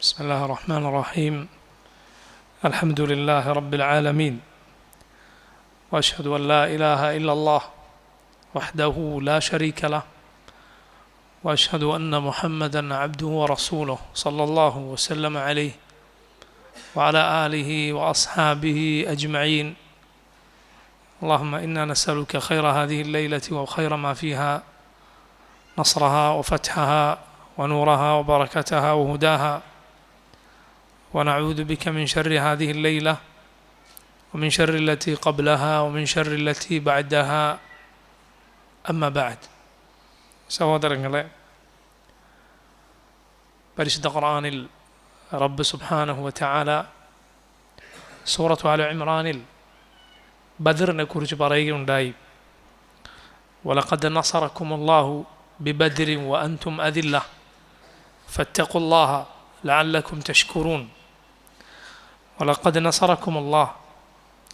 بسم الله الرحمن الرحيم. الحمد لله رب العالمين، وأشهد أن لا إله إلا الله وحده لا شريك له، وأشهد أن محمدا عبده ورسوله صلى الله وسلم عليه وعلى آله وأصحابه أجمعين. اللهم إنا نسألك خير هذه الليلة وخير ما فيها، نصرها وفتحها ونورها وبركتها وهداها، ونعوذ بك من شر هذه الليلة ومن شر التي قبلها ومن شر التي بعدها. أما بعد. സഹോദരങ്ങളെ, പരിശുദ്ധ ഖുർആനിൽ റബ്ബ് സുബ്ഹാനഹു വതആല സൂറത്തു ആല ഇംറാനിൽ ബദറിനെ കുറിച്ച് പറയുകയുണ്ടായി. വലഖദ് നസറക്കുമുല്ലാഹു ബിബദ്രിൻ വഅൻതും അദില്ല ഫത്തഖുല്ലാഹ ലഅല്ലക്കും തഷ്കുറൂൻ. വലഖദ് നസറക്കുമുല്ലാഹ്,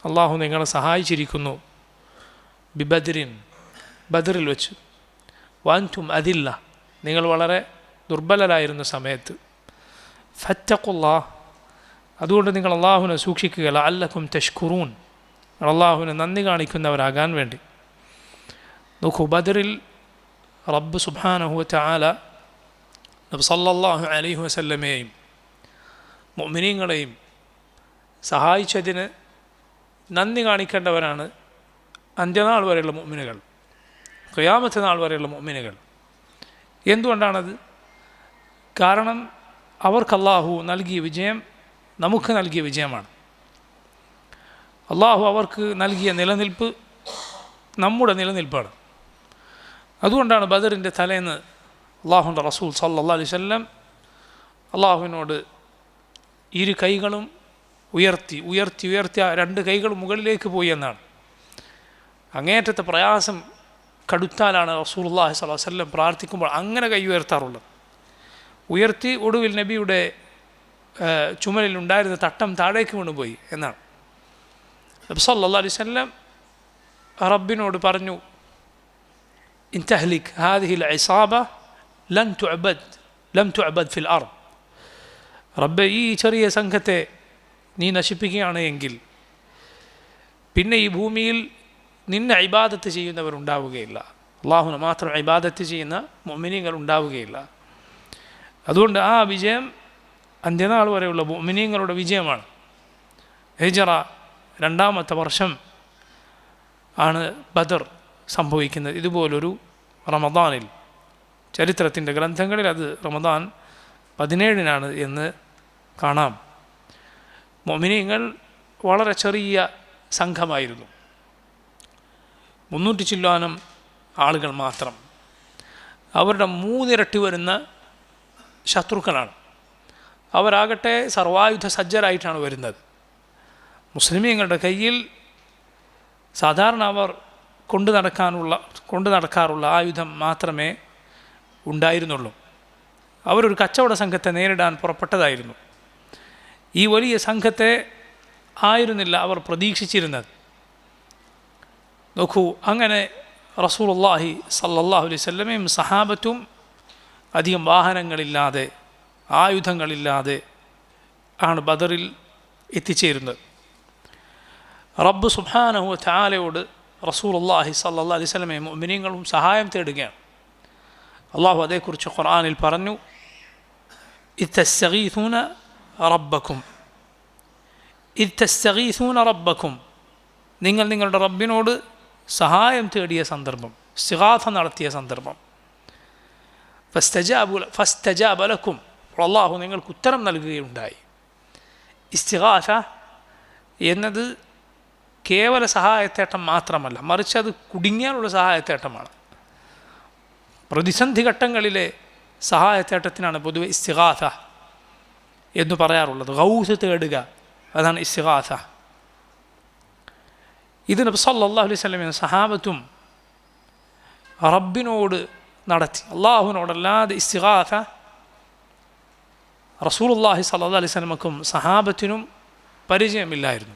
അള്ളാഹു നിങ്ങളെ സഹായിച്ചിരിക്കുന്നു, ബിബദ്രിൻ, ബദറിൽ വെച്ച്, വഅൻതും അദില്ല, നിങ്ങൾ വളരെ ദുർബലരായിരുന്ന സമയത്ത്, ഫത്തഖുല്ലാഹ്, അതുകൊണ്ട് നിങ്ങൾ അള്ളാഹുവിനെ സൂക്ഷിക്കുക, ലഅല്ലക്കും തഷ്കുറൂൻ, അള്ളാഹുവിനെ നന്ദി കാണിക്കുന്നവരാകാൻ വേണ്ടി. നോക്കൂ, ബദറിൽ റബ്ബ് സുബ്ഹാനഹു വതആല നബി സല്ലല്ലാഹു അലൈഹി വസല്ലമയെയും മുഅ്മിനീങ്ങളെയും സഹായിച്ചതിന് നന്ദി കാണിക്കേണ്ടവരാണ് അന്ത്യനാൾ വരെയുള്ള മുഅ്മിനുകൾ, ഖിയാമത്ത് നാൾ വരെയുള്ള മുഅ്മിനുകൾ. എന്തുകൊണ്ടാണത്? കാരണം അവർക്ക് അള്ളാഹു നൽകിയ വിജയം നമുക്ക് നൽകിയ വിജയമാണ്. അള്ളാഹു അവർക്ക് നൽകിയ നിലനിൽപ്പ് നമ്മുടെ നിലനിൽപ്പാണ്. അതുകൊണ്ടാണ് ബദറിൻ്റെ തലേന്ന് അള്ളാഹുവിൻ്റെ റസൂൽ സല്ലല്ലാഹു അലൈഹി വസല്ലം അള്ളാഹുവിനോട് ഇരു കൈകളും ഉയർത്തി ഉയർത്തി ഉയർത്തിയ രണ്ട് കൈകളും മുകളിലേക്ക് പോയി എന്നാണ്. അങ്ങേയറ്റത്തെ പ്രയാസം കടുത്താലാണ് റസൂലുള്ളാഹി സ്വല്ലല്ലാഹു അലൈഹി വസല്ലം പ്രാർത്ഥിക്കുമ്പോൾ അങ്ങനെ കൈ ഉയർത്താറുള്ളത്. ഉയർത്തി ഒടുവിൽ നബിയുടെ ചുമലിലുണ്ടായിരുന്ന തട്ടം താഴേക്ക് വീണുപോയി എന്നാണ്. നബി സല്ലല്ലാഹു അലൈഹി വസല്ലം റബ്ബിനോട് പറഞ്ഞു, ഇൻ തഹ്ലിക് ഹാദിഹിൽ ഇസാബ ലൻ തുഅബദ് ഫിൽ അർദ്. റബ്ബേ, ഈ ചെറിയ സംഘത്തെ നീ നശിപ്പിക്കുകയാണ് എങ്കിൽ പിന്നെ ഈ ഭൂമിയിൽ നിന്നെ ഇബാദത്ത് ചെയ്യുന്നവരുണ്ടാവുകയില്ല, അള്ളാഹുവിനെ മാത്രം ഇബാദത്ത് ചെയ്യുന്ന മുഅ്മിനീങ്ങൾ ഉണ്ടാവുകയില്ല. അതുകൊണ്ട് ആ വിജയം അന്ത്യനാൾ വരെയുള്ള മുഅ്മിനീങ്ങളുടെ വിജയമാണ്. ഹിജ്റ 2ാമത്തെ വർഷം ആണ് ബദർ സംഭവിക്കുന്നത്. ഇതുപോലൊരു റമദാനിൽ, ചരിത്രത്തിൻ്റെ ഗ്രന്ഥങ്ങളിൽ അത് റമദാൻ 17 എന്ന് കാണാം. മുഅ്മിനീങ്ങൾ വളരെ ചെറിയ സംഘമായിരുന്നു, 300 ചില്ലാനം ആളുകൾ മാത്രം. അവരുടെ 3 ഇരട്ടി വരുന്ന ശത്രുക്കളാണ്. അവരാകട്ടെ സർവായുധ സജ്ജരായിട്ടാണ് വരുന്നത്. മുസ്ലിമീങ്ങളുടെ കയ്യിൽ സാധാരണ അവർ കൊണ്ടു നടക്കാറുള്ള ആയുധം മാത്രമേ ഉണ്ടായിരുന്നുള്ളൂ. അവരൊരു കച്ചവട സംഘത്തെ നേരിടാൻ പുറപ്പെട്ടതായിരുന്നു. ഈ വലിയ സംഘത്തെ ആയിരുന്നില്ല അവർ പ്രതീക്ഷിച്ചിരുന്നത്. നോക്കൂ, അങ്ങനെ റസൂലുള്ളാഹി സല്ലല്ലാഹു അലൈഹി വസല്ലമയും സഹാബത്തും അധികം വാഹനങ്ങളില്ലാതെ ആയുധങ്ങളില്ലാതെ ആണ് ബദറിൽ എത്തിച്ചേരുന്നത്. റബ്ബ് സുബ്ഹാനഹു വതആലയോട് റസൂലുള്ളാഹി സല്ലല്ലാഹു അലൈഹി വസല്ലമയും മുഅ്മിനീങ്ങളും സഹായം തേടുകയാണ്. അള്ളാഹു അതേക്കുറിച്ച് ഖുർആനിൽ പറഞ്ഞു, ഇദ് തസ്തഗീഥൂന റബ്ബക്കും, നിങ്ങൾ നിങ്ങളുടെ റബ്ബിനോട് സഹായം തേടിയ സന്ദർഭം, ഇസ്തിഗാഥ നടത്തിയ സന്ദർഭം. ഫസ്തജാബ ലക്കും, അള്ളാഹു നിങ്ങൾക്ക് ഉത്തരം നൽകുകയുണ്ടായി. ഇസ്തിഗാഥ എന്നത് കേവല സഹായത്തേട്ടം മാത്രമല്ല, മറിച്ച് അത് കുടുങ്ങിയാലുള്ള സഹായത്തേട്ടമാണ്. പ്രതിസന്ധി ഘട്ടങ്ങളിലെ സഹായത്തേട്ടത്തിനാണ് പൊതുവെ ഇസ്തിഗാഥ എന്ന് പറയാറുള്ളത്. ഗൗസ് തേടുക, അതാണ് ഇസ്തിഗാഥ. ഇത് നബി സല്ലല്ലാഹു അലൈഹി വസല്ലമയും സഹാബത്തും റബ്ബിനോട് നടത്തി. അള്ളാഹുവിനോടല്ലാതെ ഇസ്തിഗാഥ റസൂലുള്ളാഹി സ്വല്ലല്ലാഹു അലൈഹി വസല്ലമക്കും സഹാബത്തിനും പരിചയമില്ലായിരുന്നു.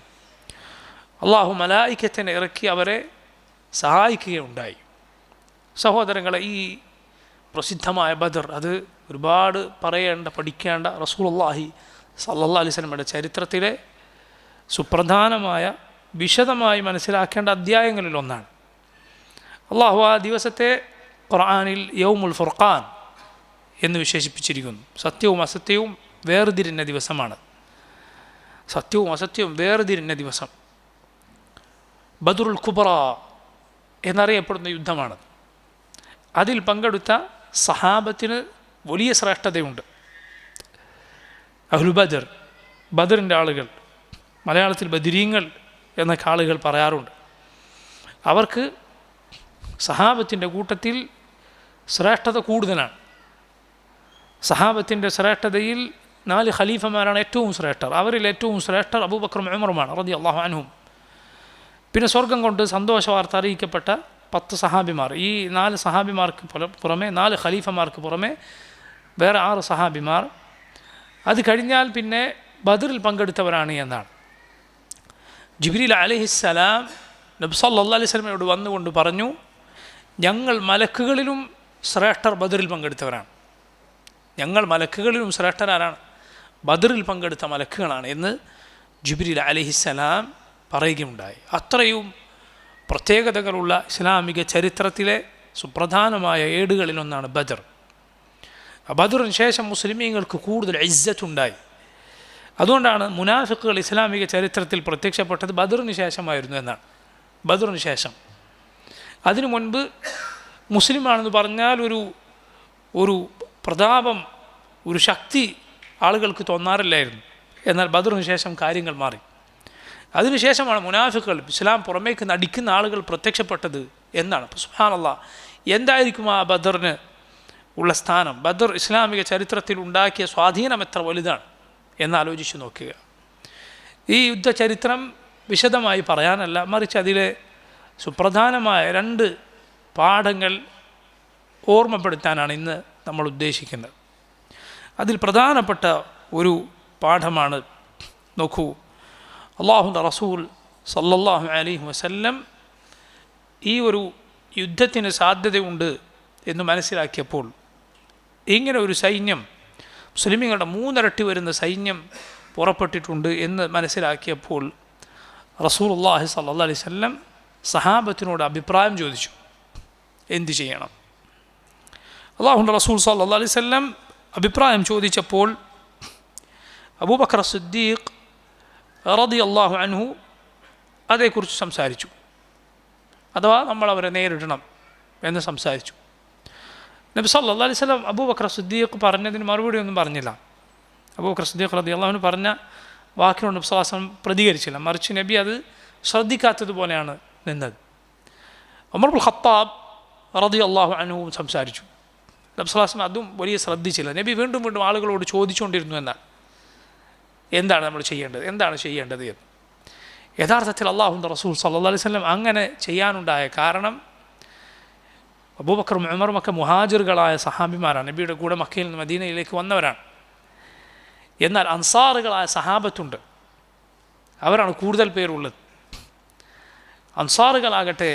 അള്ളാഹു മലായിക്കത്തിനെ ഇറക്കി അവരെ സഹായിക്കുകയുണ്ടായി. സഹോദരങ്ങളെ, ഈ പ്രസിദ്ധമായ ബദർ അത് ഒരുപാട് പറയേണ്ട പഠിക്കേണ്ട റസൂലുള്ളാഹി സ്വല്ലല്ലാഹു അലൈഹി വസല്ലമയുടെ ചരിത്രത്തിലെ സുപ്രധാനമായ വിശദമായി മനസ്സിലാക്കേണ്ട അധ്യായങ്ങളിലൊന്നാണ്. അള്ളാഹു ആ ദിവസത്തെ ഖുർആനിൽ യൗമുൽ ഫുർഖാൻ എന്ന് വിശേഷിപ്പിച്ചിരിക്കുന്നു. സത്യവും അസത്യവും വേർതിരിഞ്ഞ ദിവസമാണ്. സത്യവും അസത്യവും വേർതിരിഞ്ഞ ദിവസം. ബദറുൽ കുബ്ര എന്നറിയപ്പെടുന്ന യുദ്ധമാണ്. അതിൽ പങ്കെടുത്ത സഹാബത്തിന് വലിയ ശ്രേഷ്ഠതയുണ്ട്. അഹ്ലു ബദർ, ബദറിൻ്റെ ആളുകൾ, മലയാളത്തിൽ ബദരീങ്ങൾ എന്നൊക്കെ ആളുകൾ പറയാറുണ്ട്. അവർക്ക് സഹാബത്തിൻ്റെ കൂട്ടത്തിൽ ശ്രേഷ്ഠത കൂടുതലാണ്. സഹാബത്തിൻ്റെ ശ്രേഷ്ഠതയിൽ 4 ഖലീഫമാരാണ് ഏറ്റവും ശ്രേഷ്ഠർ. അവരിൽ ഏറ്റവും ശ്രേഷ്ഠർ അബൂബക്കറും ഉമറുമാണ് റളിയല്ലാഹു അൻഹും. പിന്നെ സ്വർഗം കൊണ്ട് സന്തോഷ വാർത്ത അറിയിക്കപ്പെട്ട 10 സഹാബിമാർ. ഈ 4 സഹാബിമാർക്ക് പുറമെ 4 ഖലീഫമാർക്ക് പുറമെ വേറെ 6 സഹാബിമാർ. അത് കഴിഞ്ഞാൽ പിന്നെ ബദറിൽ പങ്കെടുത്തവരാണ് എന്നാണ്. ജിബ്രീൽ അലൈഹിസ്സലാം നബി സല്ലല്ലാഹു അലൈഹി വസല്ലമയോട് വന്നുകൊണ്ട് പറഞ്ഞു, ഞങ്ങൾ മലക്കുകളിലും ശ്രേഷ്ഠർ ബദറിൽ പങ്കെടുത്തവരാണ്. ഞങ്ങൾ മലക്കുകളിലും ശ്രേഷ്ഠരാണ്, ബദറിൽ പങ്കെടുത്ത മലക്കുകളാണ് എന്ന് ജിബ്രീൽ അലൈഹിസ്സലാം പറയുകയുണ്ടായി. അത്രയും പ്രത്യേകതകളുള്ള ഇസ്ലാമിക ചരിത്രത്തിലെ സുപ്രധാനമായ ഏടുകളിലൊന്നാണ് ബദർ. ബദറിന് ശേഷം മുസ്ലിമീങ്ങൾക്ക് കൂടുതൽ ഇസ്സത്തുണ്ടായി. അതുകൊണ്ടാണ് മുനാഫിക്കുകൾ ഇസ്ലാമിക ചരിത്രത്തിൽ പ്രത്യക്ഷപ്പെട്ടത് ബദറിന് ശേഷമായിരുന്നു എന്നാണ്. ബദറിന് ശേഷം. അതിനു മുൻപ് മുസ്ലിമാണെന്ന് പറഞ്ഞാൽ ഒരു പ്രതാപം, ഒരു ശക്തി ആളുകൾക്ക് തോന്നാറില്ലായിരുന്നു. എന്നാൽ ബദറിന് ശേഷം കാര്യങ്ങൾ മാറി. അതിനുശേഷമാണ് മുനാഫിക്കുകൾ, ഇസ്ലാം പുറമേക്ക് നടിക്കുന്ന ആളുകൾ പ്രത്യക്ഷപ്പെട്ടത് എന്നാണ്. അപ്പോൾ സുബ്ഹാനല്ലാഹ്, എന്തായിരിക്കും ആ ബദറിന് ഉള്ള സ്ഥാനം? ബദർ ഇസ്ലാമിക ചരിത്രത്തിൽ ഉണ്ടാക്കിയ സ്വാധീനം എത്ര വലുതാണ് എന്നാലോചിച്ച് നോക്കുക. ഈ യുദ്ധചരിത്രം വിശദമായി പറയാനല്ല, മറിച്ച് അതിലെ സുപ്രധാനമായ 2 പാഠങ്ങൾ ഓർമ്മപ്പെടുത്താനാണ് ഇന്ന് നമ്മൾ ഉദ്ദേശിക്കുന്നത്. അതിൽ പ്രധാനപ്പെട്ട ഒരു പാഠമാണ്, നോക്കൂ, അല്ലാഹുവിൻ്റെ റസൂൽ സല്ലല്ലാഹു അലൈഹി വസല്ലം ഈ ഒരു യുദ്ധത്തിന് സാധ്യതയുണ്ട് എന്ന് മനസ്സിലാക്കിയപ്പോൾ, ഇങ്ങനെ ഒരു സൈന്യം, മുസ്ലിമീങ്ങളുടെ 3 ഇരട്ടി വരുന്ന സൈന്യം പുറപ്പെട്ടിട്ടുണ്ട് എന്ന് മനസ്സിലാക്കിയപ്പോൾ റസൂലുള്ളാഹി സല്ലല്ലാഹു അലൈഹി വസല്ലം സഹാബത്തിനോട് അഭിപ്രായം ചോദിച്ചു, എന്ത് ചെയ്യണം? അല്ലാഹുവിൻ്റെ റസൂൽ സല്ലല്ലാഹു അലൈഹി വസല്ലം അഭിപ്രായം ചോദിച്ചപ്പോൾ അബൂബക്കർ സിദ്ദീഖ് റളിയല്ലാഹു അൻഹു അതേക്കുറിച്ച് സംസാരിച്ചു. അഥവാ നമ്മളവരെ നേരിടണം എന്ന് സംസാരിച്ചു. നബി സല്ലല്ലാഹു അലൈഹി വസല്ലം അബൂബക്കർ സിദ്ദീഖ് പറഞ്ഞതിന് മറുപടി ഒന്നും പറഞ്ഞില്ല. അബൂബക്കർ സിദ്ദീഖ് റളിയല്ലാഹു അൻഹു പറഞ്ഞ വാക്കിനോട് നബി സല്ലല്ലാഹു അലൈഹി വസല്ലം പ്രതികരിച്ചില്ല. മറിച്ച് നബി അത് ശ്രദ്ധിക്കാത്തതുപോലെയാണ് നിന്നത്. ഉമർ ഇബ്നുൽ ഖത്താബ് റളിയല്ലാഹു അൻഹു സംസാരിച്ചു. നബി സല്ലല്ലാഹു അലൈഹി വസല്ലം അതും വലിയ ശ്രദ്ധിച്ചില്ല. നബി വീണ്ടും വീണ്ടും ആളുകളോട് ചോദിച്ചുകൊണ്ടിരുന്നു എന്നാണ്, എന്താണ് നമ്മൾ ചെയ്യേണ്ടത്, എന്താണ് ചെയ്യേണ്ടത് എന്ന്. യഥാർത്ഥത്തിൽ അല്ലാഹുവിൻ്റെ റസൂൽ സല്ലല്ലാഹു അലൈഹി വസല്ലം അങ്ങനെ ചെയ്യാനുണ്ടായ കാരണം, അബൂബക്കറും ഉമറും ഒക്കെ മുഹാജിറുകളായ സഹാബിമാരാണ്. നബിയുടെ കൂടെ മക്കയിൽ നിന്ന് മദീനയിലേക്ക് വന്നവരാണ്. എന്നാൽ അൻസാറുകളായ സഹാബത്തുണ്ട്, അവരാണ് കൂടുതൽ പേരുള്ളത്. അൻസാറുകളാകട്ടെ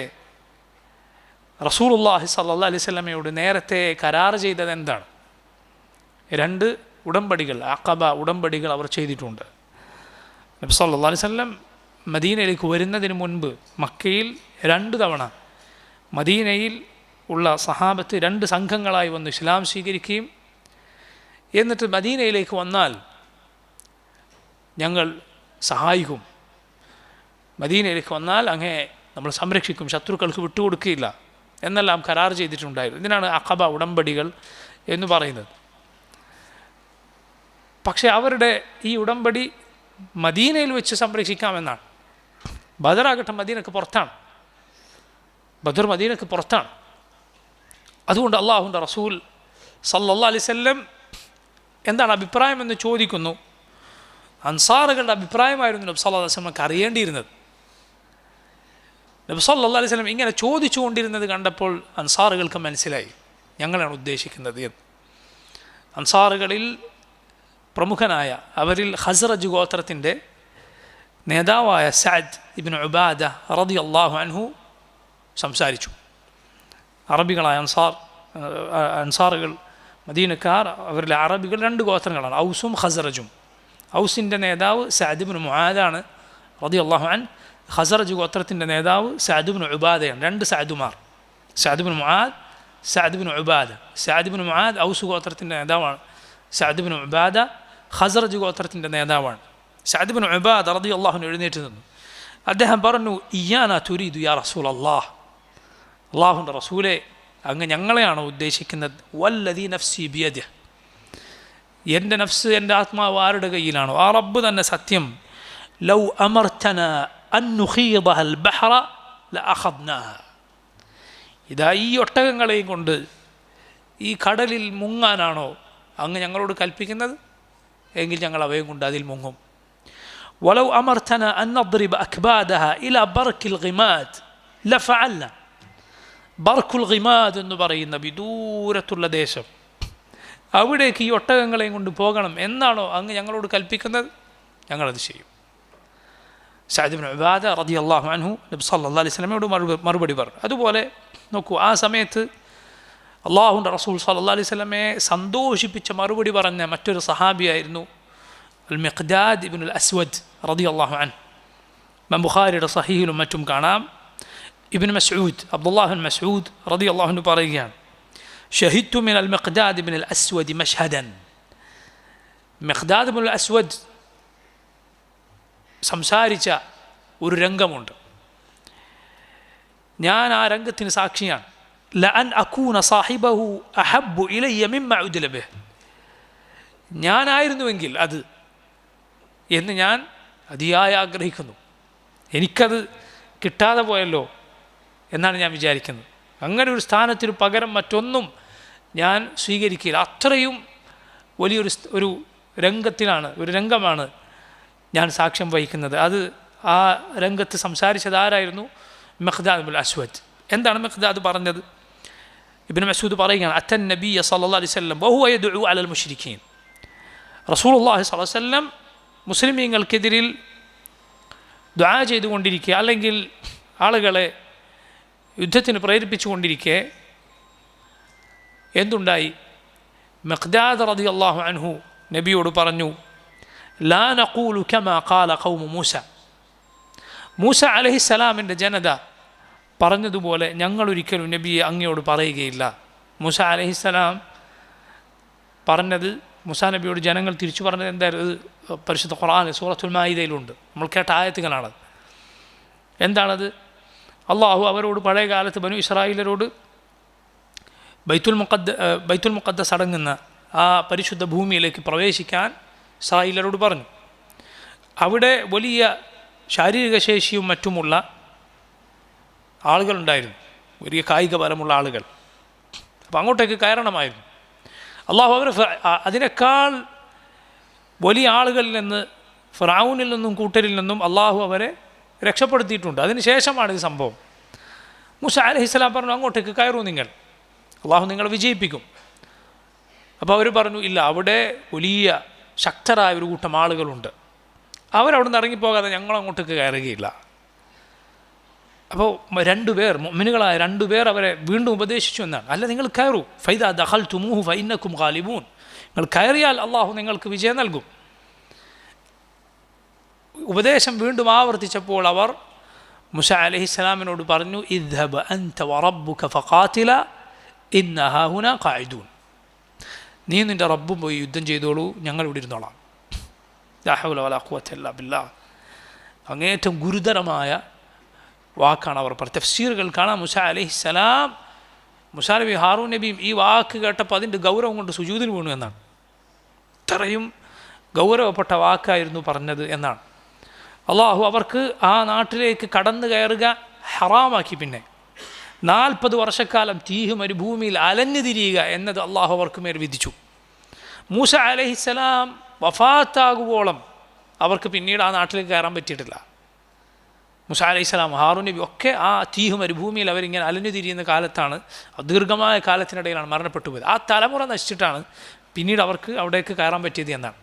റസൂലുള്ളാഹി സല്ലല്ലാഹു അലൈഹി വസല്ലമയോട് നേരത്തെ കരാർ ചെയ്തത് എന്താണ്? 2 ഉടമ്പടികൾ, അഖബ ഉടമ്പടികൾ അവർ ചെയ്തിട്ടുണ്ട്. നബി സല്ലല്ലാഹു അലൈഹി വസല്ലം മദീനയിലേക്ക് വരുന്നതിന് മുൻപ് മക്കയിൽ 2 തവണ മദീനയിൽ ഉള്ള സഹാബത്ത് 2 സംഘങ്ങളായി വന്ന് ഇസ്ലാം സ്വീകരിക്കുകയും എന്നിട്ട് മദീനയിലേക്ക് വന്നാൽ ഞങ്ങൾ സഹായിക്കും, മദീനയിലേക്ക് വന്നാൽ അങ്ങേ നമ്മൾ സംരക്ഷിക്കും, ശത്രുക്കൾക്ക് വിട്ടുകൊടുക്കുകയില്ല എന്നെല്ലാം കരാർ ചെയ്തിട്ടുണ്ടായിരുന്നു. ഇതിനാണ് അഖബ ഉടമ്പടികൾ എന്ന് പറയുന്നത്. പക്ഷേ അവരുടെ ഈ ഉടമ്പടി മദീനയിൽ വെച്ച് സംരക്ഷിക്കാമെന്നാണ്. ബദറാകട്ടെ മദീനക്ക് പുറത്താണ്, ബദർ മദീനക്ക് പുറത്താണ്. അതുകൊണ്ട് അല്ലാഹുവിൻ്റെ റസൂൽ സല്ലല്ലാഹു അലൈഹി വസല്ലം എന്താണ് അഭിപ്രായം എന്ന് ചോദിക്കുന്നു. അൻസാറുകളുടെ അഭിപ്രായമായിരുന്നു നബി സല്ലല്ലാഹു അലൈഹി വസല്ലമക്ക് അറിയേണ്ടിയിരുന്നത്. നബി സല്ലല്ലാഹു അലൈഹി വസല്ലം ഇങ്ങനെ ചോദിച്ചു കൊണ്ടിരുന്നത് കണ്ടപ്പോൾ അൻസാറുകൾക്ക് മനസ്സിലായി ഞങ്ങളാണ് ഉദ്ദേശിക്കുന്നത് എന്ന്. അൻസാറുകളിൽ പ്രമുഖനായ, അവരിൽ ഖസ്റജ് ഗോത്രത്തിൻ്റെ നേതാവായ സഅദ് ഇബ്നു ഉബാദ റളിയല്ലാഹു അൻഹു സംസാരിച്ചു. അറബികളായ അൻസാറുകൾ മദീനക്കാർ അവരിലെ അറബികൾ രണ്ട് ഗോത്രങ്ങളാണ്, ഔസും ഖസറജും. ഔസിൻ്റെ നേതാവ് സഅദ് ഇബ്നു മുആദാണ് റളിയല്ലാഹു അൻഹു. ഖസറജ് ഗോത്രത്തിൻ്റെ നേതാവ് സഅദ് ഇബ്നു ഉബാദയാണ്. രണ്ട് സഅദുമാർ, Saad ibn Muadh, Saad ibn Ubada. Saad ibn Muadh Aus ഗോത്രത്തിൻ്റെ നേതാവാണ്. സഅദ് ഇബ്നു ഉബാദ ഖസറജ് ഗോത്രത്തിൻ്റെ നേതാവാണ്. സഅദ് ഇബ്നു ഉബാദ റളിയല്ലാഹു അൻഹു എഴുന്നേറ്റ് നിന്നു. അദ്ദേഹം പറഞ്ഞു, ഇയ്യാന തുരീദു യാ റസൂലല്ലാഹ്, അല്ലാഹുവിൻ്റെ റസൂലേ, അങ്ങ് ഞങ്ങളെയാണോ ഉദ്ദേശിക്കുന്നത്? വല്ലദീ നഫ്സി ബിയദിഹ്, എൻ്റെ നഫ്സ്, എൻ്റെ ആത്മാവ് ആരുടെ കയ്യിലാണോ ആ റബ്ബ് തന്നെ സത്യം. ലൗ അമർതന അൻ നുഖീദഹൽ ബഹ്റ ലഅഖദ്നാഹ, ഇതാ ഈ ഒട്ടകങ്ങളെയും കൊണ്ട് ഈ കടലിൽ മുങ്ങാനാണോ അങ്ങ് ഞങ്ങളോട് കൽപ്പിക്കുന്നത്? എങ്കിൽ ഞങ്ങൾ അവയും കൊണ്ട് അതിൽ മുങ്ങും. വലൗ അമർതന അൻ നദ്രിബ അക്ബാദഹ ഇലാ ബർക്കിൽ ഗിമാദ് ലഫഅൽന, ബർക്കുൽ ഗിമാദ് എന്ന് പറയുന്ന വിദൂരത്തുള്ള ദേശം, അവിടേക്ക് ഈ ഒട്ടകങ്ങളെയും കൊണ്ട് പോകണം എന്നാണോ അങ്ങ് ഞങ്ങളോട് കൽപ്പിക്കുന്നത്? ഞങ്ങളത് ചെയ്യും. സഅദ് ഇബ്നു ഉബാദ റളിയല്ലാഹു അൻഹു നബി സല്ലല്ലാഹു അലൈഹി വസല്ലമയോട് മറുപടി പറഞ്ഞു. അതുപോലെ നോക്കൂ, ആ സമയത്ത് അള്ളാഹുവിൻ്റെ റസൂൽ സല്ലല്ലാഹു അലൈഹി വസല്ലമയെ സന്തോഷിപ്പിച്ച മറുപടി പറഞ്ഞ മറ്റൊരു സഹാബിയായിരുന്നു അൽ മിഖ്ദാദ് ഇബ്നുൽ അസ്വദ് റളിയല്ലാഹു അൻഹു. ഇമാം ബുഖാരിയുടെ സഹീഹിലും മറ്റും കാണാം. ഇബ്നു മസ്ഊദ്, അബ്ദുല്ലാഹ് ബിൻ മസ്ഊദ് റളിയല്ലാഹു അൻഹു പറയുകയാണ്, ഷഹിദ്തു മിനൽ മിഖ്ദാദ് ഇബ്നുൽ അസ്വദ് മശ്ഹദൻ. മിഖ്ദാദ് ഇബ്നുൽ അസ്വദ് സംസാരിച്ച ഒരു രംഗമുണ്ട്, ഞാൻ ആ രംഗത്തിന് സാക്ഷിയാണ്. ലഅൻ അകൂന സാഹിബഹു അഹബ്ബു ഇലയ്യ മിമ്മ ഉദില ബിഹ്, ഞാനായിരുന്നുവെങ്കിൽ അത് എന്ന് ഞാൻ അതിയായി ആഗ്രഹിക്കുന്നു. എനിക്കത് കിട്ടാതെ പോയല്ലോ എന്നാണ് ഞാൻ വിചാരിക്കുന്നത്. അങ്ങനെ ഒരു സ്ഥാനത്തിന് പകരം മറ്റൊന്നും ഞാൻ സ്വീകരിക്കില്ല. അത്രയും വലിയൊരു രംഗമാണ് ഞാൻ സാക്ഷ്യം വഹിക്കുന്നത്. അത് ആ രംഗത്ത് സംസാരിച്ചത് ആരായിരുന്നു? മിഖ്ദാദ് ഇബ്നുൽ അസ്വദ്. എന്താണ് മിഖ്ദാദ് പറഞ്ഞത്? ഇബ്നു മസ്ഊദ് പറയുകയാണ്, അത്തൻ നബിയ സല്ലല്ലാഹു അലൈഹി വസല്ലം വഹുവ യദ്ഉ അലൽ മുശ്രിക്കീൻ. റസൂലുള്ളാഹി സ്വല്ലല്ലാഹു അലൈഹി വസല്ലം മുസ്ലിമീങ്ങൾക്കെതിരിൽ ദുആ ചെയ്തുകൊണ്ടിരിക്കുക, അല്ലെങ്കിൽ ആളുകളെ യുദ്ധത്തിന് പ്രേരിപ്പിച്ചുകൊണ്ടിരിക്കെ എന്തുണ്ടായി? മിഖ്ദാദ് റളിയല്ലാഹു അൻഹു നബിയോട് പറഞ്ഞു, ലാ നഖൂലു കമാ ഖാല ഖൗമു മൂസ, മൂസ അലൈഹിസ്സലാമിൻ്റെ ജനത പറഞ്ഞതുപോലെ ഞങ്ങളൊരിക്കലും നബിയെ അങ്ങയോട് പറയുകയില്ല. മൂസ അലൈഹിസ്സലാം പറഞ്ഞത്, മൂസാ നബിയോട് ജനങ്ങൾ തിരിച്ചു പറഞ്ഞത് എന്തായിരുന്നു? പരിശുദ്ധ ഖുർആൻ സൂറത്തുൽ മാഇദയിലുണ്ട്, നമ്മൾ കേട്ട ആയത്തുകളാണത്. എന്താണത്? അള്ളാഹു അവരോട് പഴയ കാലത്ത് ബനു ഇസ്രായേലരോട് ബൈത്തുൽ മുഖദ്ദസ് അടങ്ങുന്ന ആ പരിശുദ്ധ ഭൂമിയിലേക്ക് പ്രവേശിക്കാൻ ഇസ്രായേലരോട് പറഞ്ഞു. അവിടെ വലിയ ശാരീരിക ശേഷിയും മറ്റുമുള്ള ആളുകളുണ്ടായിരുന്നു, വലിയ കായിക ബലമുള്ള ആളുകൾ. അപ്പോൾ അങ്ങോട്ടേക്ക് കയറണമായിരുന്നു. അള്ളാഹു അവർ അതിനേക്കാൾ വലിയ ആളുകളിൽ നിന്ന്, ഫിറഔനിൽ നിന്നും കൂട്ടരിൽ നിന്നും അള്ളാഹു അവരെ രക്ഷപ്പെടുത്തിയിട്ടുണ്ട്. അതിന് ശേഷമാണ് ഈ സംഭവം. മൂസ അലൈഹിസ്സലാം പറഞ്ഞു, അങ്ങോട്ടേക്ക് കയറൂ നിങ്ങൾ, അള്ളാഹു നിങ്ങളെ വിജയിപ്പിക്കും. അപ്പോൾ അവർ പറഞ്ഞു, ഇല്ല, അവിടെ വലിയ ശക്തരായ ഒരു കൂട്ടം ആളുകളുണ്ട്, അവരവിടെ നിന്ന് ഇറങ്ങിപ്പോകാതെ ഞങ്ങൾ അങ്ങോട്ടേക്ക് കയറുകയില്ല. അപ്പോൾ മുഅ്മിനുകളായ രണ്ടുപേർ അവരെ വീണ്ടും ഉപദേശിച്ചു എന്നാണ്. അല്ല, നിങ്ങൾ കയറൂ, ഫൈദാ ദഖൽതുമൂഹു ഫഇന്നകും ഗാലിബൂൻ, നിങ്ങൾ കയറിയാൽ അള്ളാഹു നിങ്ങൾക്ക് വിജയം നൽകും. ഉപദേശം വീണ്ടും ആവർത്തിച്ചപ്പോൾ അവർ മൂസ അലൈഹിസ്സലാമിനോട് പറഞ്ഞു, ഇദ്ഹബ് അൻത വറബ്ബുക ഫഖാതില ഇന്ന ഹാഹുനാ ഖാഇദൂൻ, നീ നിൻ്റെ റബ്ബും പോയി യുദ്ധം ചെയ്തോളൂ, ഞങ്ങൾ ഇവിടെ ഇരുന്നോളാം. ലാ ഹൗല വലാ ഖുവത ഇല്ലാ ബില്ലാഹ്. അങ്ങേറ്റം ഗുരുതരമായ വാക്കാണ് അവർ പറഞ്ഞത്. തഫ്സീറുകൾ കാണാം, മൂസ അലൈഹിസ്സലാം, മൂസാ നബി ഹാറൂൻ നബിയും ഈ വാക്ക് കേട്ടപ്പോൾ അതിൻ്റെ ഗൗരവം കൊണ്ട് സുജൂദിൽ വീണു എന്നാണ്. ഇത്രയും ഗൗരവപ്പെട്ട വാക്കായിരുന്നു പറഞ്ഞത് എന്നാണ്. അള്ളാഹു അവർക്ക് ആ നാട്ടിലേക്ക് കടന്നു കയറുക ഹറാമാക്കി. പിന്നെ 40 വർഷക്കാലം തീഹ് മരുഭൂമിയിൽ അലഞ്ഞു തിരിയുക എന്നത് അള്ളാഹു അവർക്ക് മേൽ വിധിച്ചു. മൂസ അലൈഹിസ്സലാം വഫാത്താകുവോളം അവർക്ക് പിന്നീട് ആ നാട്ടിലേക്ക് കയറാൻ പറ്റിയിട്ടില്ല. മൂസ അലൈഹിസ്സലാം, ഹാറൂൻ നബി ഒക്കെ ആ തീഹ് മരുഭൂമിയിൽ അവരിങ്ങനെ അലഞ്ഞു തിരിയുന്ന കാലത്താണ്, ദീർഘമായ കാലത്തിനിടയിലാണ് മരണപ്പെട്ടു പോയത്. ആ തലമുറ നശിച്ചിട്ടാണ് പിന്നീട് അവർക്ക് അവിടേക്ക് കയറാൻ പറ്റിയത് എന്നാണ്,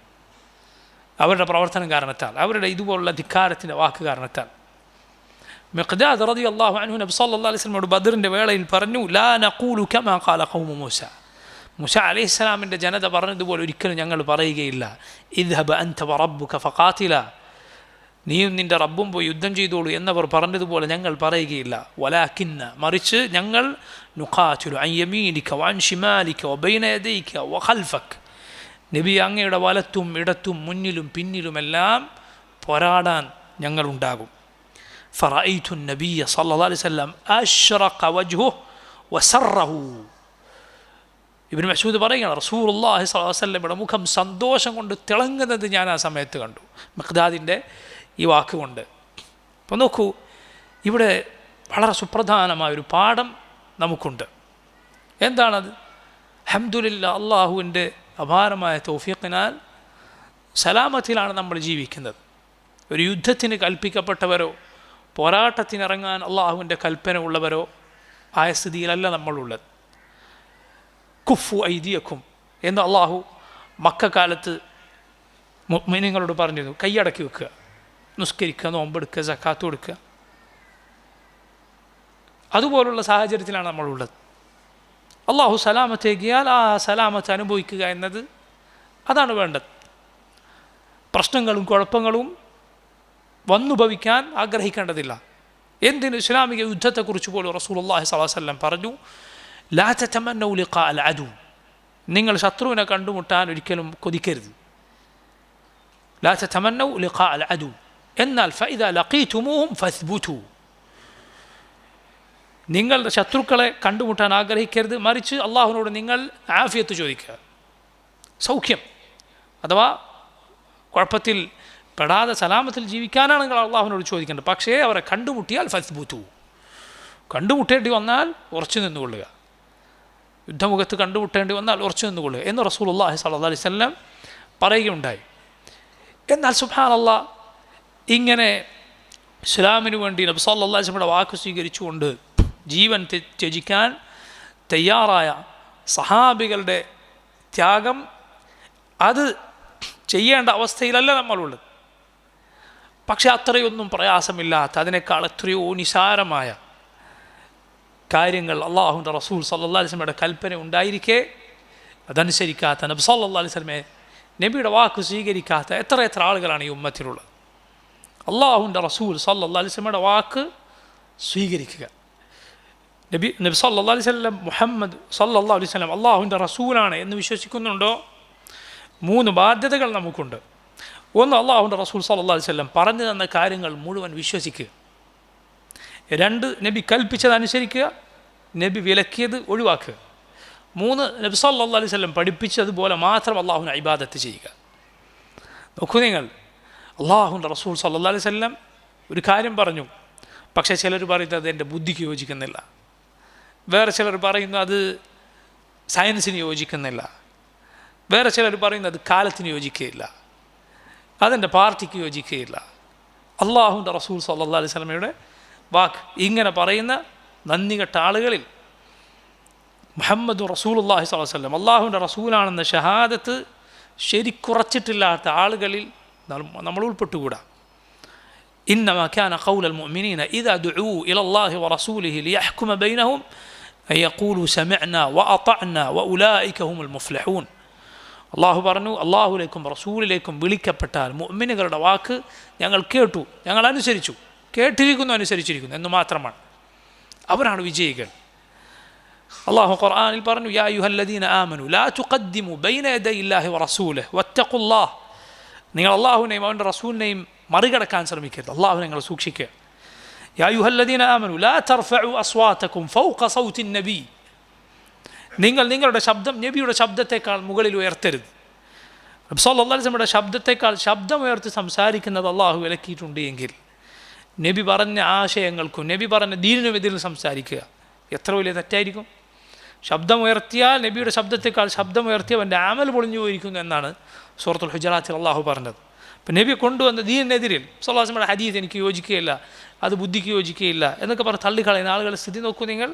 അവരുടെ പ്രവർത്തനം കാരണത്താൽ, അവരുടെ ഇതുപോലുള്ള ധിക്കാരത്തിൻ്റെ വാക്ക് കാരണത്താൽ. മിഖ്ദാദ് റളിയല്ലാഹു അൻഹു നബി സല്ലല്ലാഹു അലൈഹി വസല്ലമയോട് ബദറിൻ്റെ വേളയിൽ പറഞ്ഞു, ലാ നഖൂലു കമാ ഖാല ഖൗമു മൂസ, മൂസ അലൈഹിസ്സലാമിൻ്റെ ജനത പറഞ്ഞതുപോലെ ഒരിക്കലും ഞങ്ങൾ പറയുകയില്ല, ഇദ്ഹബ് അൻത വറബ്ബുക ഫഖാതില, നീയും നിൻ്റെ റബ്ബും പോയി യുദ്ധം ചെയ്തോളൂ എന്നവർ പറഞ്ഞതുപോലെ ഞങ്ങൾ പറയുകയില്ല. വലാകിന്ന, മറിച്ച് ഞങ്ങൾ നുഖാതിലു അൻ യമീനിക വഅൻ ശിമാലിക വബൈന യദൈക വഖൽഫക, നബി അങ്ങയുടെ വലത്തും ഇടത്തും മുന്നിലും പിന്നിലുമെല്ലാം പോരാടാൻ ഞങ്ങളുണ്ടാകും. ഫറഅയ്തു നബിയ സല്ലല്ലാഹു അലൈഹി വസല്ലം അശ്റഖ വജ്ഹുഹു വസറഹു. ഇബ്നു മസ്ഊദ് പറയുകയാണ്, റസൂലുള്ളാഹി സ്വല്ലല്ലാഹു അലൈഹി വസല്ലമയുടെ മുഖം സന്തോഷം കൊണ്ട് തിളങ്ങുന്നത് ഞാൻ ആ സമയത്ത് കണ്ടു, മിഖ്ദാദിൻ്റെ ഈ വാക്കുകൊണ്ട്. അപ്പോൾ നോക്കൂ, ഇവിടെ വളരെ സുപ്രധാനമായൊരു പാഠം നമുക്കുണ്ട്. എന്താണത്? അൽഹംദുലില്ലാഹ്, അള്ളാഹുവിൻ്റെ അപാരമായ തൗഫീഖിനാൽ സലാമത്തിലാണ് നമ്മൾ ജീവിക്കുന്നത്. ഒരു യുദ്ധത്തിന് കൽപ്പിക്കപ്പെട്ടവരോ പോരാട്ടത്തിനിറങ്ങാൻ അള്ളാഹുവിൻ്റെ കൽപ്പന ഉള്ളവരോ ആയ സ്ഥിതിയിലല്ല നമ്മളുള്ളത്. കുഫു ഐദിയക്കും എന്ന് അള്ളാഹു മക്കക്കാലത്ത് മുഅ്മിനീങ്ങളോട് പറഞ്ഞിരുന്നു. കൈയടക്കി വെക്കുക, നിസ്കരിക്കുക, നോമ്പെടുക്കുക, സക്കാത്ത് കൊടുക്കുക. അതുപോലുള്ള സാഹചര്യത്തിലാണ് നമ്മളുള്ളത്. അള്ളാഹു സലാമത്തേക്കിയാൽ ആ സലാമത്ത് അനുഭവിക്കുക എന്നത് അതാണ് വേണ്ടത്. പ്രശ്നങ്ങളും കുഴപ്പങ്ങളും വന്നുഭവിക്കാൻ ആഗ്രഹിക്കേണ്ടതില്ല. എന്തിന്? ഇസ്ലാമിക യുദ്ധത്തെക്കുറിച്ച് പോലും റസൂലുള്ളാഹി സ്വല്ലല്ലാഹു അലൈഹി വസല്ലം പറഞ്ഞു, ലാ തതമന്നൗ ലിഖാ അൽ അദു, നിങ്ങൾ ശത്രുവിനെ കണ്ടുമുട്ടാൻ ഒരിക്കലും കൊതിക്കരുത്. ലാ തതമന്നൗ ലിഖാ അൽ അദു, എന്നാൽ ഫഇദാ ലഖീതുമൂഹും ഫസ്ബുതു, നിങ്ങളുടെ ശത്രുക്കളെ കണ്ടുമുട്ടാൻ ആഗ്രഹിക്കരുത്, മറിച്ച് അള്ളാഹുവിനോട് നിങ്ങൾ ആഫിയത്ത് ചോദിക്കുക, സൗഖ്യം അഥവാ കുഴപ്പത്തിൽ പെടാതെ സലാമത്തിൽ ജീവിക്കാനാണ് നിങ്ങൾ അള്ളാഹുവിനോട് ചോദിക്കേണ്ടത്. പക്ഷേ അവരെ കണ്ടുമുട്ടിയാൽ ഫസ്ബുതു, കണ്ടുമുട്ടേണ്ടി വന്നാൽ ഉറച്ചു നിന്നുകൊള്ളുക, യുദ്ധമുഖത്ത് കണ്ടുമുട്ടേണ്ടി വന്നാൽ ഉറച്ചു നിന്നുകൊള്ളുക എന്ന് റസൂലുള്ളാഹി സ്വല്ലല്ലാഹു അലൈഹി വസല്ലം പറയുകയുണ്ടായി. എന്നാൽ സുബ്ഹാനല്ലാഹ്, ഇങ്ങനെ ഇസ്ലാമിനു വേണ്ടി നബി സല്ലല്ലാഹു അലൈഹി വസല്ലമയുടെ വാക്ക് സ്വീകരിച്ചുകൊണ്ട് ജീവൻ ത്യജിക്കാൻ തയ്യാറായ സഹാബികളുടെ ത്യാഗം, അത് ചെയ്യേണ്ട അവസ്ഥയിലല്ല നമ്മളുള്ളത്. പക്ഷെ അത്രയൊന്നും പ്രയാസമില്ലാത്ത, അതിനേക്കാൾ എത്രയോ നിസാരമായ കാര്യങ്ങൾ അള്ളാഹുവിൻ്റെ റസൂൽ സല്ലല്ലാഹു അലൈഹി വസല്ലമയുടെ കൽപ്പന ഉണ്ടായിരിക്കെ അതനുസരിക്കാത്ത, നബി സല്ലല്ലാഹു അലൈഹി വസല്ലമയെ നബിയുടെ വാക്ക് സ്വീകരിക്കാത്ത എത്ര ആളുകളാണ് ഈ ഉമ്മത്തിലുള്ളത്. അള്ളാഹുവിൻ്റെ റസൂൽ സല്ലല്ലാഹു അലൈഹി വസല്ലമയുടെ വാക്ക് സ്വീകരിക്കുക. നബി സല്ലല്ലാഹു അലൈഹി വസല്ലം, മുഹമ്മദ് സല്ലല്ലാഹു അലൈഹി വസല്ലം അള്ളാഹുവിൻ്റെ റസൂലാണ് എന്ന് വിശ്വസിക്കുന്നുണ്ടോ? 3 ബാധ്യതകൾ നമുക്കുണ്ട്. ഒന്ന്, അള്ളാഹുവിൻ്റെ റസൂൽ സല്ലല്ലാഹു അലൈഹി വസല്ലം പറഞ്ഞു തന്ന കാര്യങ്ങൾ മുഴുവൻ വിശ്വസിക്കുക. 2, നബി കൽപ്പിച്ചതനുസരിക്കുക, നബി വിലക്കിയത് ഒഴിവാക്കുക. 3, നബി സല്ലല്ലാഹു അലൈഹി വസല്ലം പഠിപ്പിച്ചതുപോലെ മാത്രം അള്ളാഹുവിനെ ഇബാദത്ത് ചെയ്യുക. നോക്കൂ നിങ്ങൾ, അള്ളാഹുവിൻ്റെ റസൂൽ സല്ലല്ലാഹു അലൈഹി വസല്ലം ഒരു കാര്യം പറഞ്ഞു, പക്ഷേ ചിലർ പറയുന്നത് അത് എൻ്റെ ബുദ്ധിക്ക് യോജിക്കുന്നില്ല, വേറെ ചിലർ പറയുന്നു അത് സയൻസിന് യോജിക്കുന്നില്ല, വേറെ ചിലർ പറയുന്നത് കാലത്തിന് യോജിക്കുകയില്ല, അതെൻ്റെ പാർട്ടിക്ക് യോജിക്കുകയില്ല. അള്ളാഹുവിൻ്റെ റസൂൽ സല്ലല്ലാഹു അലൈഹി വസല്ലമയുടെ വാക്ക് ഇങ്ങനെ പറയുന്ന നന്ദി കെട്ട ആളുകളിൽ മുഹമ്മദ് റസൂലുള്ളാഹി സ്വല്ലല്ലാഹു അലൈഹി വസല്ലം അള്ളാഹുവിൻ്റെ റസൂലാണെന്ന ഷഹാദത്ത് ശരിക്കുറച്ചിട്ടില്ലാത്ത ആളുകളിൽ നമ്മൾ ഉൾപ്പെട്ടുകൂടാ. ഇന്നമാ കാന ഖൗലൽ മുഅ്മിനീന ഇദാ ദുഊ ഇലല്ലാഹി വറസൂലിഹി ലിയഹ്കുമ ബൈനഹും അൻ യഖൂലു സമഅനാ വഅതഅനാ വഉലൈക ഹുമുൽ മുഫ്ലിഹൂൻ. അള്ളാഹു പറഞ്ഞു, അള്ളാഹുലേക്കും റസൂലിലേക്കും വിളിക്കപ്പെട്ടാൽ മുഅ്മിനുകളുടെ വാക്ക് ഞങ്ങൾ കേട്ടു, ഞങ്ങൾ അനുസരിച്ചു, കേട്ടിരിക്കുന്നു, അനുസരിച്ചിരിക്കുന്നു എന്ന് മാത്രമാണ്, അവരാണ് വിജയികൾ. അള്ളാഹു ഖുർആനിൽ പറഞ്ഞു, യാ അയ്യുഹല്ലദീന ആമനു ലാ തുഖദ്ദിമു ബൈന യദയില്ലാഹി വറസൂലിഹി വത്തഖുല്ലാഹ്, നിങ്ങൾ അള്ളാഹുവിനെയും അവൻ്റെ റസൂലിനെയും മറികടക്കാൻ ശ്രമിക്കരുത്, അള്ളാഹുവിനെ നിങ്ങൾ സൂക്ഷിക്കുക. യാ അയ്യുഹല്ലദീന ആമനു ലാ തർഫഉ അസ്വാതകും ഫൗഖ സൗത്തിൻ നബി, നിങ്ങൾ നിങ്ങളുടെ ശബ്ദം നബിയുടെ ശബ്ദത്തെക്കാൾ മുകളിൽ ഉയർത്തരുത്. നബി സല്ലല്ലാഹു അലൈഹി വസല്ലമയുടെ ശബ്ദത്തെക്കാൾ ശബ്ദമുയർത്തി സംസാരിക്കുന്നത് അള്ളാഹു വിലക്കിയിട്ടുണ്ട് എങ്കിൽ നബി പറഞ്ഞ ആശയങ്ങൾക്കും നബി പറഞ്ഞ ദീനിനും എതിരിൽ സംസാരിക്കുക എത്ര വലിയ തെറ്റായിരിക്കും. ശബ്ദമുയർത്തിയാൽ നബിയുടെ ശബ്ദത്തെക്കാൾ ശബ്ദമുയർത്തിയവൻ്റെ ആമൽ പൊളിഞ്ഞു പോയിരിക്കുന്നു എന്നാണ് സൂറത്തുൽ ഹുജറാത്തിൽ അള്ളാഹു പറഞ്ഞത്. അപ്പം നബി കൊണ്ടുവന്ന ദീനിനെതിരിൽ സല്ലല്ലാഹു അലൈഹി വസല്ലമയുടെ ഹദീസ് എനിക്ക് യോജിക്കുകയില്ല, അത് ബുദ്ധിക്ക് യോജിക്കുകയില്ല എന്നൊക്കെ പറഞ്ഞ് തള്ളിക്കളയുന്ന ആളുകളുടെ സ്ഥിതി നോക്കൂ നിങ്ങൾ.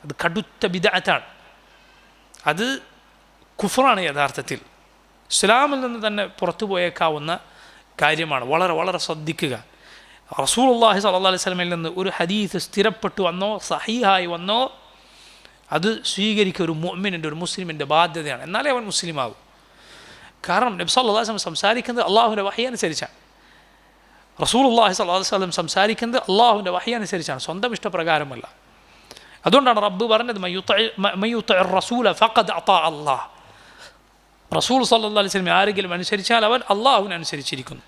അത് കടുത്ത ബിദ്അത്താണ്, അത് കുഫറാണ് യഥാർത്ഥത്തിൽ, ഇസ്ലാമിൽ നിന്ന് തന്നെ പുറത്തു പോയേക്കാവുന്ന കാര്യമാണ്. വളരെ വളരെ ശ്രദ്ധിക്കുക. റസൂലുള്ളാഹി സ്വല്ലല്ലാഹു അലൈഹി വസല്ലമയിൽ നിന്ന് ഒരു ഹദീസ് സ്ഥിരപ്പെട്ടു വന്നോ സഹീഹായി വന്നോ അത് സ്വീകരിക്കുക ഒരു മുഅ്മിനിൻ്റെ, ഒരു മുസ്ലിമിൻ്റെ ബാധ്യതയാണ്. എന്നാലേ അവൻ മുസ്ലിമാകും. കാരണം നബി സല്ലല്ലാഹു അലൈഹി വസല്ലം സംസാരിക്കുന്നത് അള്ളാഹുവിൻ്റെ വഹി അനുസരിച്ചാണ്. റസൂലുള്ളാഹി സ്വല്ലല്ലാഹു അലൈഹി വസല്ലം സംസാരിക്കുന്നത് അള്ളാഹുവിൻ്റെ വഹി അനുസരിച്ചാണ്, സ്വന്തം ഇഷ്ടപ്രകാരമല്ല. അതുകൊണ്ടാണ് റബ്ബ് പറഞ്ഞത് മയ്യുത്തിഇർ റസൂല ഫഖദ് അതാ അല്ലാഹ്. റസൂൽ സല്ലല്ലാഹു അലൈഹി വസല്ലം ആരെങ്കിലും അനുസരിച്ചാൽ അവൻ അള്ളാഹുവിനെ അനുസരിച്ചിരിക്കുന്നു.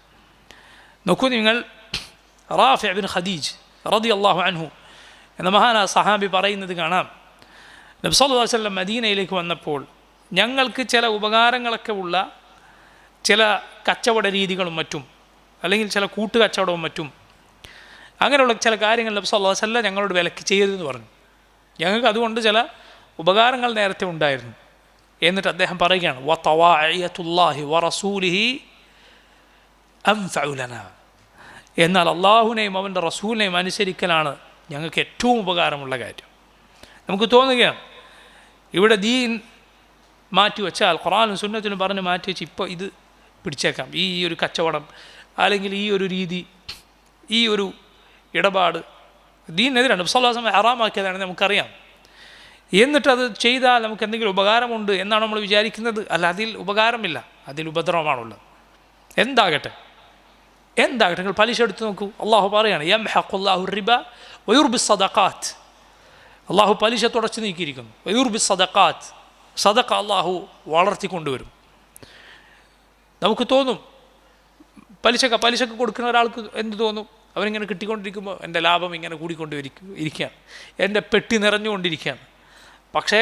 നോക്കൂ നിങ്ങൾ, റാഫി ബിൻ ഖദീജ് റളിയല്ലാഹു അൻഹു എന്ന മഹാനായ സഹാബി പറയുന്നത് കാണാം, നബി സല്ലല്ലാഹു അലൈഹി വസല്ലം മദീനയിലേക്ക് വന്നപ്പോൾ ഞങ്ങൾക്ക് ചില ഉപകാരങ്ങളൊക്കെ ഉള്ള ചില കച്ചവട രീതികളും മറ്റും, അല്ലെങ്കിൽ ചില കൂട്ടുകച്ചവടവും മറ്റും, അങ്ങനെയുള്ള ചില കാര്യങ്ങൾ നബി സല്ലല്ലാഹു അലൈഹി വസല്ലം ഞങ്ങളോട് വിലക്ക് ചെയ്യരുതെന്ന് പറഞ്ഞു. ഞങ്ങൾക്ക് അതുകൊണ്ട് ചില ഉപകാരങ്ങൾ നേരത്തെ ഉണ്ടായിരുന്നു. എന്നിട്ട് അദ്ദേഹം പറയുകയാണ്, വതവാഇയത്തുല്ലാഹി വറസൂലിഹി അൻഫഉ ലനാ, എന്നാൽ അള്ളാഹുവിനെയും അവൻ്റെ റസൂലിനെയും അനുസരിക്കലാണ് ഞങ്ങൾക്ക് ഏറ്റവും ഉപകാരമുള്ള കാര്യം. നമുക്ക് തോന്നുകയാണ് ഇവിടെ ദീൻ മാറ്റിവെച്ചാൽ, ഖുർആനും സുന്നത്തിനും പറഞ്ഞ് മാറ്റിവെച്ച് ഇപ്പോൾ ഇത് പിടിച്ചേക്കാം, ഈ ഒരു കച്ചവടം അല്ലെങ്കിൽ ഈ ഒരു രീതി, ഈ ഒരു ഇടപാട് ദീനെതിരാണ്, നബി സല്ലല്ലാഹു അലൈഹി വസല്ലം ഹറാമാക്കിയതാണ് നമുക്കറിയാം. എന്നിട്ടത് ചെയ്താൽ നമുക്ക് എന്തെങ്കിലും ഉപകാരമുണ്ട് എന്നാണ് നമ്മൾ വിചാരിക്കുന്നത്. അല്ല, അതിൽ ഉപകാരമില്ല, അതിൽ ഉപദ്രവമാണുള്ളത്. എന്താകട്ടെ നിങ്ങൾ പലിശ എടുത്ത് നോക്കൂ. അള്ളാഹു പറയാണ് യംഹഖുല്ലാഹു റിബ വയുർബി സദഖാത്ത്. അള്ളാഹു പലിശ തുടച്ചു നീക്കിയിരിക്കുന്നു. വയുർബി സദഖാത്ത്, സദഖ അള്ളാഹു വളർത്തിക്കൊണ്ടുവരും. നമുക്ക് തോന്നും, പലിശക്ക് കൊടുക്കുന്ന ഒരാൾക്ക് എന്ത് തോന്നും? അവനിങ്ങനെ കിട്ടിക്കൊണ്ടിരിക്കുമ്പോൾ എൻ്റെ ലാഭം ഇങ്ങനെ കൂടിക്കൊണ്ടിരിക്കുകയാണ്, എൻ്റെ പെട്ടി നിറഞ്ഞുകൊണ്ടിരിക്കുകയാണ്. പക്ഷേ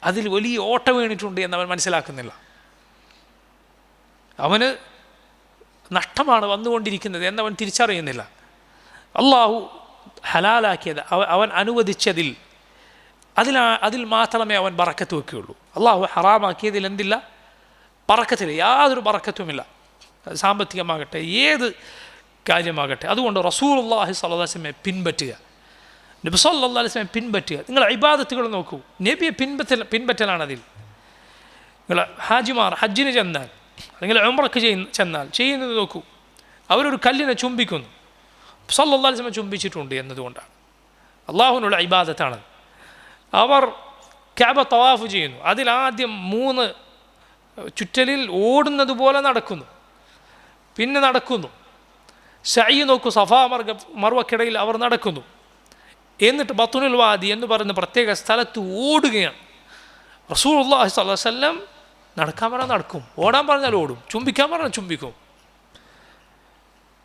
അതിൽ വലിയ ഓട്ട വീണിട്ടുണ്ട് എന്നവൻ മനസ്സിലാക്കുന്നില്ല. അവന് നഷ്ടമാണ് വന്നുകൊണ്ടിരിക്കുന്നത് എന്നവൻ തിരിച്ചറിയുന്നില്ല. അള്ളാഹു ഹലാലാക്കിയത്, അവൻ അനുവദിച്ചതിൽ അതിൽ മാത്രമേ അവൻ ബറക്കത്ത് വയ്ക്കുകയുള്ളൂ. അള്ളാഹു ഹറാമാക്കിയതിൽ എന്തില്ല? ബറക്കത്തില്ല, യാതൊരു ബറക്കത്തുമില്ല. സാമ്പത്തികമാകട്ടെ, ഏത് കാര്യമാകട്ടെ. അതുകൊണ്ട് റസൂലുള്ളാഹി സ്വല്ലല്ലാഹു അലൈഹി വസല്ലമയെ പിൻപറ്റുക, നബി സല്ലല്ലാഹു അലൈഹി വസല്ലമയെ പിൻപറ്റുക. നിങ്ങൾ ഇബാദത്തുകൾ നോക്കൂ, നബിയെ പിൻപറ്റലാണ് അതിൽ. നിങ്ങൾ ഹാജിമാർ ഹജ്ജിന് ചെന്നാൽ അല്ലെങ്കിൽ ഉംറക്ക് ചെന്നാൽ ചെയ്യുന്നത് നോക്കൂ. അവരൊരു കല്ലിനെ ചുംബിക്കുന്നു, സല്ലല്ലാഹു അലൈഹി വസല്ലം ചുംബിച്ചിട്ടുണ്ട് എന്നതുകൊണ്ടാണ്. അള്ളാഹുവിനുള്ള ഇബാദത്താണ്. അവർ കഅബ തവാഫ് ചെയ്യുന്നു, അതിലാദ്യം 3 ചുറ്റലിൽ ഓടുന്നത് പോലെ നടക്കുന്നു, പിന്നെ നടക്കുന്നു. സഅയ് നോക്കൂ, സഫാ മർവക്കിടയിൽ അവർ നടക്കുന്നു. എന്നിട്ട് ബത്നുൽ വാദി എന്ന് പറയുന്ന പ്രത്യേക സ്ഥലത്ത് ഓടുകയാണ്. റസൂലുള്ളാഹി സ്വല്ലല്ലാഹു അലൈഹി വസല്ലം നടക്കാൻ പറഞ്ഞാൽ നടക്കും, ഓടാൻ പറഞ്ഞാൽ ഓടും, ചുംബിക്കാൻ പറഞ്ഞാൽ ചുംബിക്കും.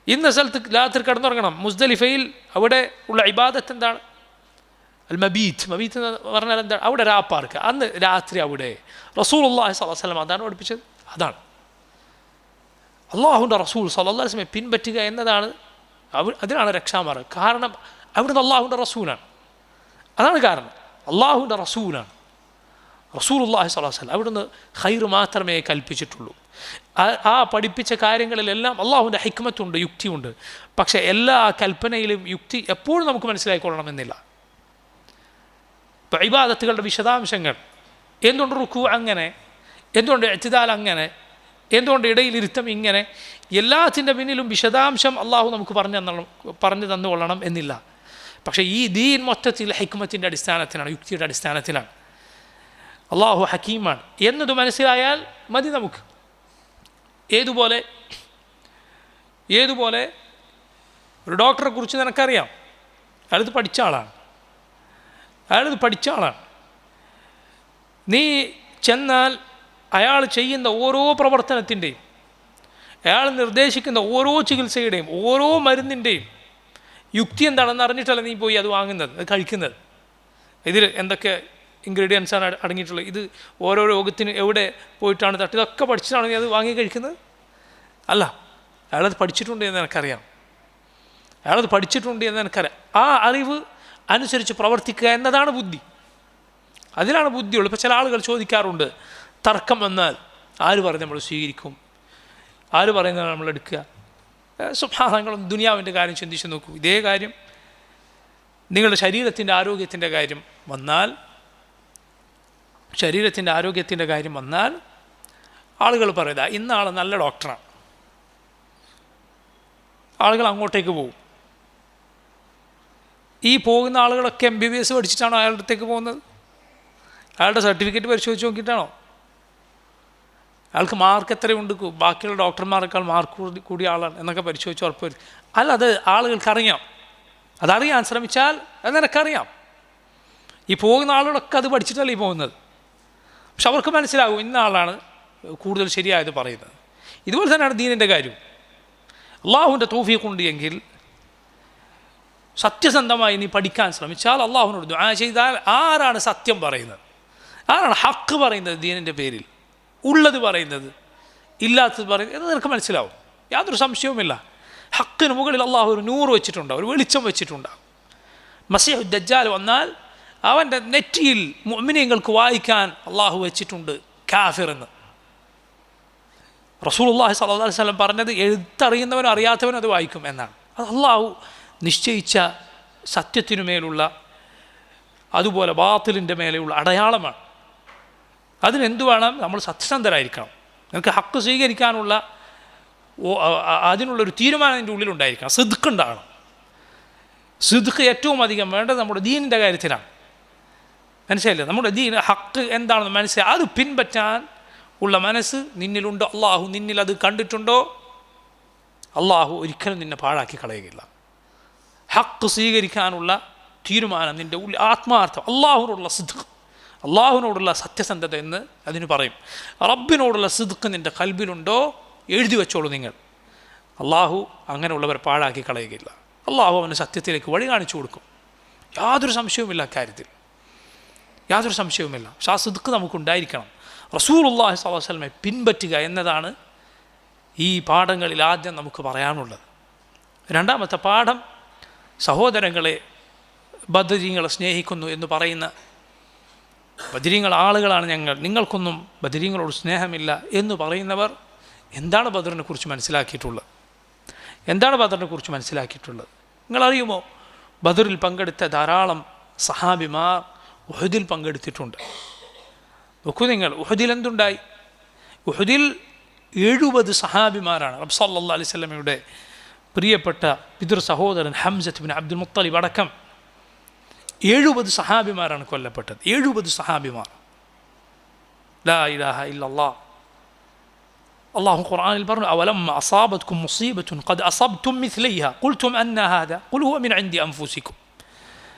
ഇന്ന സ്ഥലത്ത് രാത്രി കിടന്നുറങ്ങണം, മുസ്ദലിഫയിൽ. അവിടെ ഉള്ള ഇബാദത്ത് എന്താണ്? അൽ മബീത്ത് എന്ന് പറഞ്ഞാൽ എന്താണ്? അവിടെ രാപ്പാർക്ക്, അന്ന് രാത്രി അവിടെ. റസൂലുള്ളാഹി സ്വല്ലല്ലാഹു അലൈഹി വസല്ലം അതാണ് പഠിപ്പിച്ചത്. അതാണ് അള്ളാഹുവിൻ്റെ റസൂൽ സ്വല്ലല്ലാഹു അലൈഹി വസല്ലം പിൻപറ്റുക എന്നതാണ്, അതിനാണ് രക്ഷാമാർഗ്ഗം. കാരണം അവിടുന്ന് അള്ളാഹുവിൻ്റെ റസൂലാണ്. അതാണ് കാരണം, അള്ളാഹുവിൻ്റെ റസൂലാണ് റസൂലുള്ളാഹി സ്വല്ലല്ലാഹു അലൈഹി വസല്ലം. അവിടുന്ന് ഖൈർ മാത്രമേ കൽപ്പിച്ചിട്ടുള്ളൂ. ആ പഠിപ്പിച്ച കാര്യങ്ങളിലെല്ലാം അള്ളാഹുവിൻ്റെ ഹിക്മത്തുണ്ട്, യുക്തിയുണ്ട്. പക്ഷേ എല്ലാ കൽപ്പനയിലും യുക്തി എപ്പോഴും നമുക്ക് മനസ്സിലായിക്കൊള്ളണമെന്നില്ല. ഇപ്പോൾ ഇബാദത്തുകളുടെ വിശദാംശങ്ങൾ, എന്തുകൊണ്ട് റുക്കൂ അങ്ങനെ, എന്തുകൊണ്ട് ഇഅ്തിദാൽ അങ്ങനെ, എന്തുകൊണ്ട് ഇടയിലിരുത്തം ഇങ്ങനെ, എല്ലാത്തിൻ്റെ പിന്നിലും വിശദാംശം അള്ളാഹു നമുക്ക് പറഞ്ഞു തന്നുകൊള്ളണം എന്നില്ല. പക്ഷേ ഈ ദീൻ മൊത്തത്തിൽ ഹിക്മത്തിൻ്റെ അടിസ്ഥാനത്തിലാണ്, യുക്തിയുടെ അടിസ്ഥാനത്തിലാണ്. അള്ളാഹു ഹക്കീമാണ് എന്നത് മനസ്സിലായാൽ മതി നമുക്ക്. ഏതുപോലെ ഒരു ഡോക്ടറെ കുറിച്ച് നിനക്കറിയാം, അയാളിത് പഠിച്ച ആളാണ്. നീ ചെന്നാൽ അയാൾ ചെയ്യുന്ന ഓരോ പ്രവർത്തനത്തിൻ്റെയും, അയാൾ നിർദ്ദേശിക്കുന്ന ഓരോ ചികിത്സയുടെയും, ഓരോ മരുന്നിൻ്റെയും യുക്തി എന്താണെന്ന് അറിഞ്ഞിട്ടല്ല നീ പോയി അത് വാങ്ങുന്നത്, അത് കഴിക്കുന്നത്. ഇതിൽ എന്തൊക്കെ ഇൻഗ്രീഡിയൻസാണ് അടങ്ങിയിട്ടുള്ളത്, ഇത് ഓരോ രോഗത്തിന് എവിടെ പോയിട്ടാണ് ഇതൊക്കെ പഠിച്ചിട്ടാണ് നീ അത് വാങ്ങി കഴിക്കുന്നത്? അല്ല, അയാളത് പഠിച്ചിട്ടുണ്ട് എന്ന് എനിക്കറിയാം. ആ അറിവ് അനുസരിച്ച് പ്രവർത്തിക്കുക എന്നതാണ് ബുദ്ധി. അതിലാണ് ബുദ്ധിയുള്ളത്. ഇപ്പോൾ ചില ആളുകൾ ചോദിക്കാറുണ്ട്, തർക്കം വന്നാൽ ആര് പറഞ്ഞ് നമ്മൾ സ്വീകരിക്കും, ആര് പറയുന്നത് നമ്മൾ എടുക്കുക? സുബ്ഹാനല്ലാഹ്, ദുനിയാവിൻ്റെ കാര്യം ചിന്തിച്ച് നോക്കൂ. ഇതേ കാര്യം നിങ്ങളുടെ ശരീരത്തിൻ്റെ ആരോഗ്യത്തിൻ്റെ കാര്യം വന്നാൽ ആളുകൾ പറയുക, ഇന്ന ആൾ നല്ല ഡോക്ടറാണ്, ആളുകൾ അങ്ങോട്ടേക്ക് പോകും. ഈ പോകുന്ന ആളുകളൊക്കെ MBBS പഠിച്ചിട്ടാണോ അയാളുടെ അടുത്തേക്ക് പോകുന്നത്? അയാളുടെ സർട്ടിഫിക്കറ്റ് പരിശോധിച്ച് നോക്കിയിട്ടാണോ? അയാൾക്ക് മാർക്ക് എത്രയുണ്ട്, ബാക്കിയുള്ള ഡോക്ടർമാരെക്കാൾ മാർക്ക് കൂടിയ ആളാണ് എന്നൊക്കെ പരിശോധിച്ച് ഉറപ്പ് വരും. അല്ല, അത് ആളുകൾക്കറിയാം. അതറിയാൻ ശ്രമിച്ചാൽ അത് നിനക്കറിയാം. ഈ പോകുന്ന ആളുകളൊക്കെ അത് പഠിച്ചിട്ടല്ലേ ഈ പോകുന്നത്. പക്ഷെ അവർക്ക് മനസ്സിലാകും ഇന്ന ആളാണ് കൂടുതൽ ശരിയായത് പറയുന്നത്. ഇതുപോലെ തന്നെയാണ് ദീനിൻ്റെ കാര്യം. അള്ളാഹുവിൻ്റെ തൗഫീഖ് ഉണ്ട് എങ്കിൽ സത്യസന്ധമായി നീ പഠിക്കാൻ ശ്രമിച്ചാൽ, അള്ളാഹുവിനോട് ദുആ ചെയ്താൽ, ആരാണ് സത്യം പറയുന്നത്, ആരാണ് ഹക്ക് പറയുന്നത്, ദീനിൻ്റെ പേരിൽ ഉള്ളത് പറയുന്നത്, ഇല്ലാത്തത് പറയുന്നത് എന്ന് നിനക്ക് മനസ്സിലാവും. യാതൊരു സംശയവുമില്ല. ഹക്കിന് മുകളിൽ അള്ളാഹു ഒരു നൂറ് വെച്ചിട്ടുണ്ടാവും, ഒരു വെളിച്ചം വെച്ചിട്ടുണ്ടാവും. മസീഹു ദജ്ജാൽ വന്നാൽ അവൻ്റെ നെറ്റിയിൽ മുഅ്മിനീങ്ങൾക്ക് വായിക്കാൻ അള്ളാഹു വെച്ചിട്ടുണ്ട് കാഫിർ എന്ന്. റസൂലുള്ളാഹി സ്വല്ലല്ലാഹു അലൈഹി വസല്ലം പറഞ്ഞത് എഴുത്തറിയുന്നവനും അറിയാത്തവനും അത് വായിക്കും എന്നാണ്. അത് അള്ളാഹു നിശ്ചയിച്ച സത്യത്തിനുമേലുള്ള, അതുപോലെ ബാത്തിലിൻ്റെ മേലെയുള്ള അടയാളമാണ്. അതിനെന്തു വേണം? നമ്മൾ സത്യസന്ധരായിരിക്കണം. നമുക്ക് ഹക്ക് സ്വീകരിക്കാനുള്ള അതിനുള്ളൊരു തീരുമാനം എൻ്റെ ഉള്ളിലുണ്ടായിരിക്കണം. സിദ്ഖ് ഉണ്ടാകണം. സിദ്ഖ് ഏറ്റവും അധികം വേണ്ടത് നമ്മുടെ ദീനിൻ്റെ കാര്യത്തിലാണ്. മനസ്സിലായില്ലേ? നമ്മുടെ ദീൻ ഹക്ക് എന്താണെന്ന് മനസ്സിലായി അത് പിൻപറ്റാൻ ഉള്ള മനസ്സ് നിന്നിലുണ്ടോ? അള്ളാഹു നിന്നിൽ അത് കണ്ടിട്ടുണ്ടോ? അള്ളാഹു ഒരിക്കലും നിന്നെ പാഴാക്കി കളയുകയില്ല. ഹക്ക് സ്വീകരിക്കാനുള്ള തീരുമാനം നിൻ്റെ ഉള്ളിൽ, ആത്മാർത്ഥം, അള്ളാഹുവിനോടുള്ള സിദ്ഖ്, അള്ളാഹുവിനോടുള്ള സത്യസന്ധത എന്ന് അതിന് പറയും. റബ്ബിനോടുള്ള സിദ്ഖ് നിൻ്റെ കൽബിലുണ്ടോ? എഴുതി വെച്ചോളൂ നിങ്ങൾ. അള്ളാഹു അങ്ങനെയുള്ളവരെ പാഴാക്കി കളയുകയില്ല. അള്ളാഹു അവന് സത്യത്തിലേക്ക് വഴി കാണിച്ചു കൊടുക്കും. യാതൊരു സംശയവുമില്ല അക്കാര്യത്തിൽ, യാതൊരു സംശയവുമില്ല. പക്ഷേ ആ സിദ്ഖ് നമുക്കുണ്ടായിരിക്കണം. റസൂലുള്ളാഹി സ്വല്ലല്ലാഹു അലൈഹി വസല്ലമയെ പിൻപറ്റുക എന്നതാണ് ഈ പാഠങ്ങളിൽ ആദ്യം നമുക്ക് പറയാനുള്ളത്. രണ്ടാമത്തെ പാഠം, സഹോദരങ്ങളെ, ബദരീങ്ങളെ സ്നേഹിക്കുന്നു എന്ന് പറയുന്ന, ബദരീങ്ങൾ ആളുകളാണ് ഞങ്ങൾ, നിങ്ങൾക്കൊന്നും ബദരീങ്ങളോട് സ്നേഹമില്ല എന്ന് പറയുന്നവർ എന്താണ് ബദറിനെ കുറിച്ച് മനസ്സിലാക്കിയിട്ടുള്ളത്? എന്താണ് ബദറിനെ കുറിച്ച് മനസ്സിലാക്കിയിട്ടുള്ളത്? നിങ്ങളറിയുമോ? ബദറിൽ പങ്കെടുത്ത ധാരാളം സഹാബിമാർ ഉഹദിൽ പങ്കെടുത്തിട്ടുണ്ട്. നോക്കൂ നിങ്ങൾ, ഉഹദിൽ എന്തുണ്ടായി? ഉഹദിൽ 70 സഹാബിമാരാണ്, റസൂൽ സല്ലല്ലാഹു അലൈഹി വസല്ലമയുടെ പ്രിയപ്പെട്ട പിതൃ സഹോദരൻ ഹംസത്ത് ബിൻ അബ്ദുൽ മുത്തലിബ് അടക്കം 70 സഹാബിമാരാണ് കൊല്ലപ്പെട്ടത്. 70 സഹാബിമാർ. ലാ ഇലാഹ ഇല്ലല്ലാഹ്. അല്ലാഹു ഖുർആനിൽ പറഞ്ഞു, അവലമ്മ അസാബത്കും മുസീബത്തുൻ ഖദ് അസബ്തും മിസ്ലൈഹാ ഖുൽതും അന്ന ഹാദാ ഖുൽ ഹുവ മിൻ ഇൻദി അൻഫുസികും.